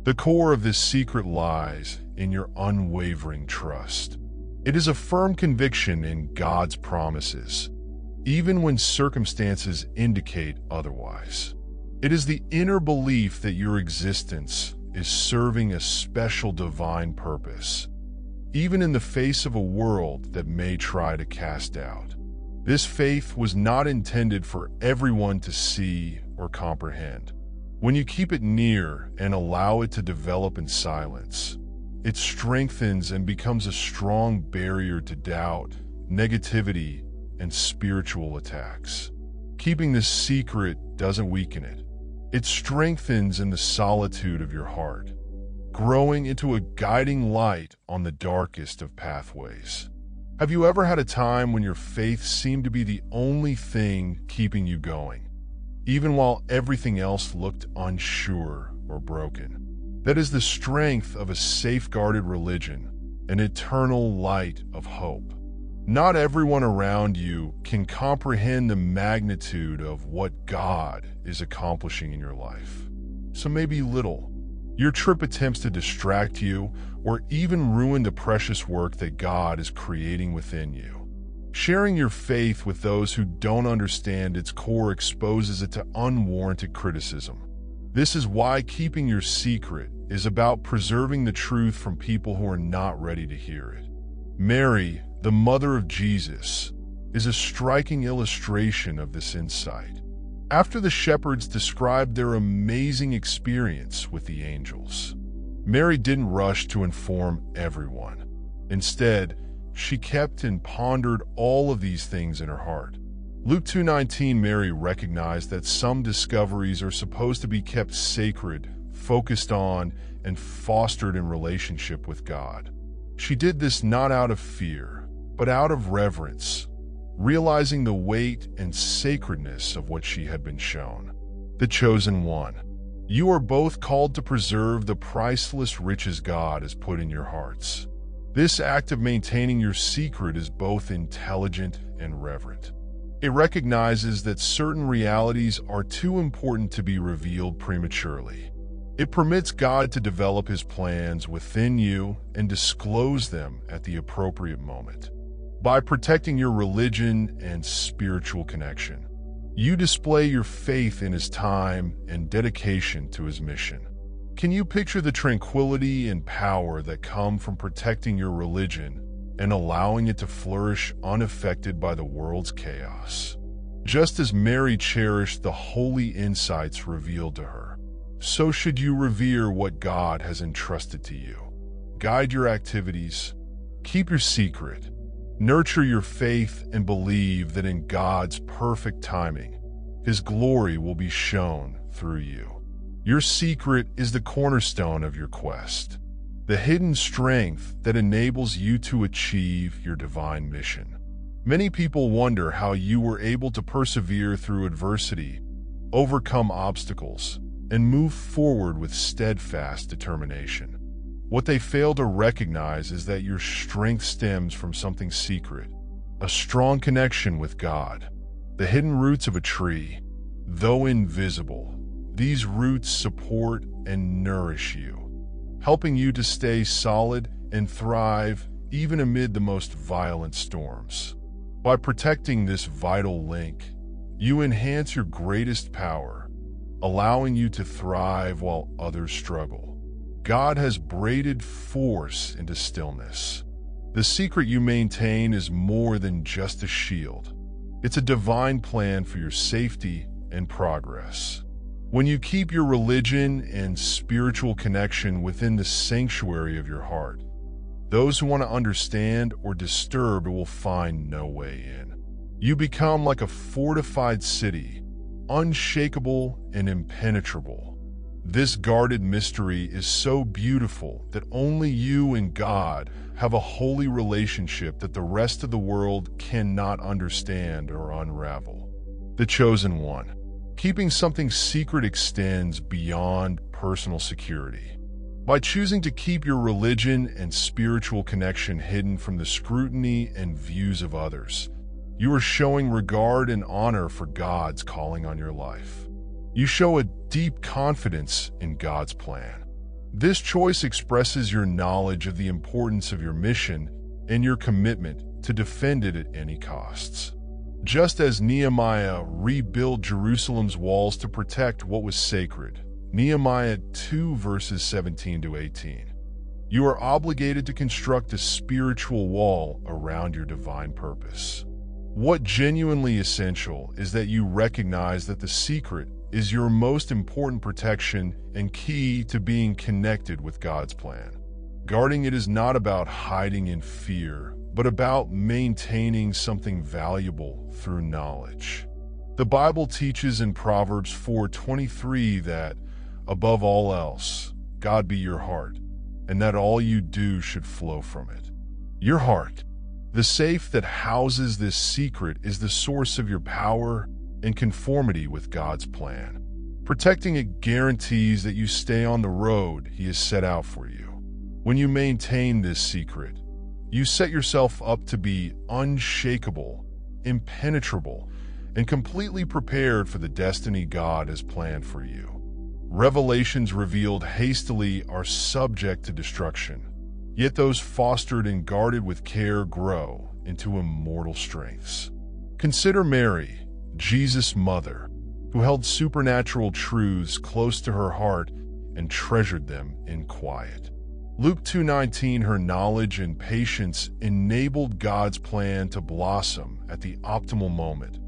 The core of this secret lies in your unwavering trust. It is a firm conviction in God's promises, even when circumstances indicate otherwise. It is the inner belief that your existence is serving a special divine purpose, even in the face of a world that may try to cast doubt. This faith was not intended for everyone to see or comprehend. When you keep it near and allow it to develop in silence, it strengthens and becomes a strong barrier to doubt, negativity, and spiritual attacks. Keeping this secret doesn't weaken it. It strengthens in the solitude of your heart, growing into a guiding light on the darkest of pathways. Have you ever had a time when your faith seemed to be the only thing keeping you going, even while everything else looked unsure or broken? That is the strength of a safeguarded religion, an eternal light of hope. Not everyone around you can comprehend the magnitude of what God is accomplishing in your life. So maybe little. Your trip attempts to distract you or even ruin the precious work that God is creating within you. Sharing your faith with those who don't understand its core exposes it to unwarranted criticism. This is why keeping your secret is about preserving the truth from people who are not ready to hear it. Mary, the mother of Jesus, is a striking illustration of this insight. After the shepherds described their amazing experience with the angels, Mary didn't rush to inform everyone. Instead, she kept and pondered all of these things in her heart. Luke 2:19, Mary recognized that some discoveries are supposed to be kept sacred, focused on, and fostered in relationship with God. She did this not out of fear, but out of reverence, realizing the weight and sacredness of what she had been shown. The chosen one. You are both called to preserve the priceless riches God has put in your hearts. This act of maintaining your secret is both intelligent and reverent. It recognizes that certain realities are too important to be revealed prematurely. It permits God to develop His plans within you and disclose them at the appropriate moment. By protecting your religion and spiritual connection, you display your faith in His time and dedication to His mission. Can you picture the tranquility and power that come from protecting your religion and allowing it to flourish unaffected by the world's chaos? Just as Mary cherished the holy insights revealed to her, so should you revere what God has entrusted to you. Guide your activities, keep your secret, nurture your faith, and believe that in God's perfect timing, His glory will be shown through you. Your secret is the cornerstone of your quest, the hidden strength that enables you to achieve your divine mission. Many people wonder how you were able to persevere through adversity, overcome obstacles, and move forward with steadfast determination. What they fail to recognize is that your strength stems from something secret, a strong connection with God. The hidden roots of a tree, though invisible, these roots support and nourish you, helping you to stay solid and thrive even amid the most violent storms. By protecting this vital link, you enhance your greatest power, allowing you to thrive while others struggle. God has braided force into stillness. The secret you maintain is more than just a shield. It's a divine plan for your safety and progress. When you keep your religion and spiritual connection within the sanctuary of your heart, those who want to understand or disturb will find no way in. You become like a fortified city, unshakable and impenetrable. This guarded mystery is so beautiful that only you and God have a holy relationship that the rest of the world cannot understand or unravel. The Chosen One. Keeping something secret extends beyond personal security. By choosing to keep your religion and spiritual connection hidden from the scrutiny and views of others, you are showing regard and honor for God's calling on your life. You show a deep confidence in God's plan. This choice expresses your knowledge of the importance of your mission and your commitment to defend it at any costs. Just as Nehemiah rebuilt Jerusalem's walls to protect what was sacred, Nehemiah 2 verses 17 to 18, you are obligated to construct a spiritual wall around your divine purpose. What genuinely essential is that you recognize that the secret is your most important protection and key to being connected with God's plan. Guarding it is not about hiding in fear, but about maintaining something valuable through knowledge. The Bible teaches in Proverbs 4:23 that, above all else, God be your heart, and that all you do should flow from it. Your heart, the safe that houses this secret, is the source of your power and conformity with God's plan. Protecting it guarantees that you stay on the road He has set out for you. When you maintain this secret, you set yourself up to be unshakable, impenetrable, and completely prepared for the destiny God has planned for you. Revelations revealed hastily are subject to destruction, yet those fostered and guarded with care grow into immortal strengths. Consider Mary, Jesus' mother, who held supernatural truths close to her heart and treasured them in quiet. Luke 2:19, her knowledge and patience enabled God's plan to blossom at the optimal moment,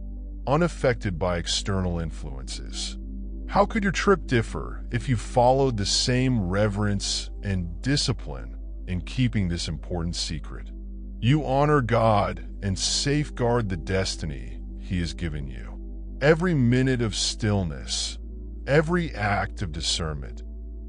unaffected by external influences. How could your trip differ if you followed the same reverence and discipline in keeping this important secret? You honor God and safeguard the destiny He has given you. Every minute of stillness, every act of discernment,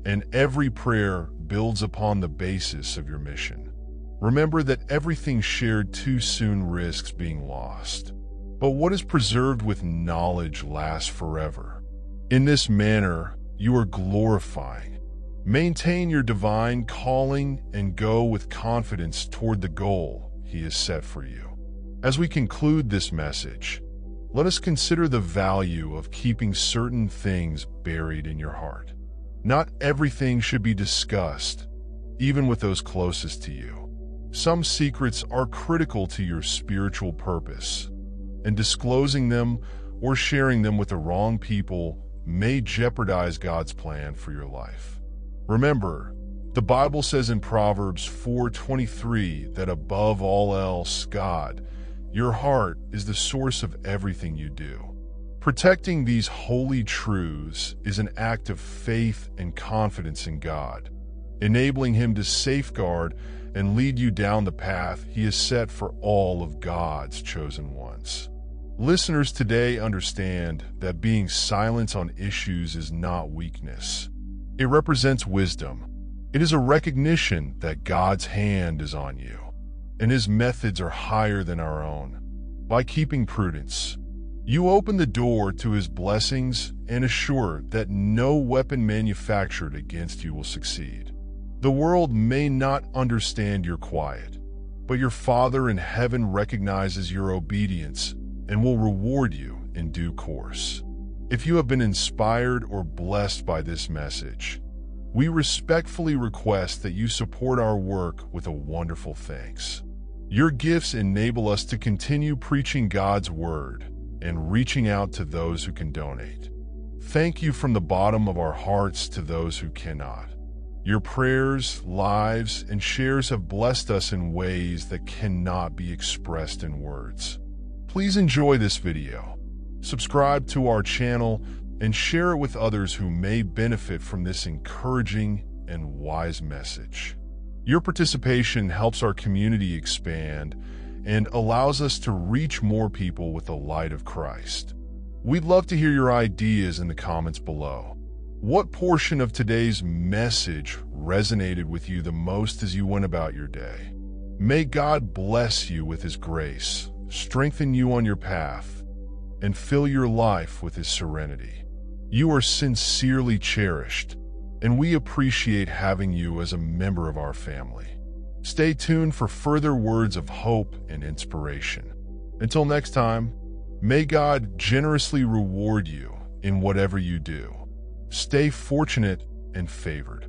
and every prayer builds upon the basis of your mission. Remember that everything shared too soon risks being lost, but what is preserved with knowledge lasts forever. In this manner, you are glorifying Maintain your divine calling and go with confidence toward the goal He has set for you. As we conclude this message, let us consider the value of keeping certain things buried in your heart. Not everything should be discussed, even with those closest to you. Some secrets are critical to your spiritual purpose, and disclosing them or sharing them with the wrong people may jeopardize God's plan for your life. Remember, the Bible says in Proverbs 4:23 that above all else, God, your heart is the source of everything you do. Protecting these holy truths is an act of faith and confidence in God, enabling Him to safeguard and lead you down the path He has set for all of God's chosen ones. Listeners today understand that being silent on issues is not weakness. It represents wisdom. It is a recognition that God's hand is on you, and His methods are higher than our own. By keeping prudence, you open the door to His blessings and assure that no weapon manufactured against you will succeed. The world may not understand your quiet, but your Father in heaven recognizes your obedience and will reward you in due course. If you have been inspired or blessed by this message, we respectfully request that you support our work with a wonderful thanks. Your gifts enable us to continue preaching God's Word and reaching out to those who can donate. Thank you from the bottom of our hearts to those who cannot. Your prayers, lives, and shares have blessed us in ways that cannot be expressed in words. Please enjoy this video, subscribe to our channel, and share it with others who may benefit from this encouraging and wise message. Your participation helps our community expand and allows us to reach more people with the light of Christ. We'd love to hear your ideas in the comments below. What portion of today's message resonated with you the most as you went about your day? May God bless you with His grace, strengthen you on your path, and fill your life with His serenity. You are sincerely cherished, and we appreciate having you as a member of our family. Stay tuned for further words of hope and inspiration. Until next time, may God generously reward you in whatever you do. Stay fortunate and favored.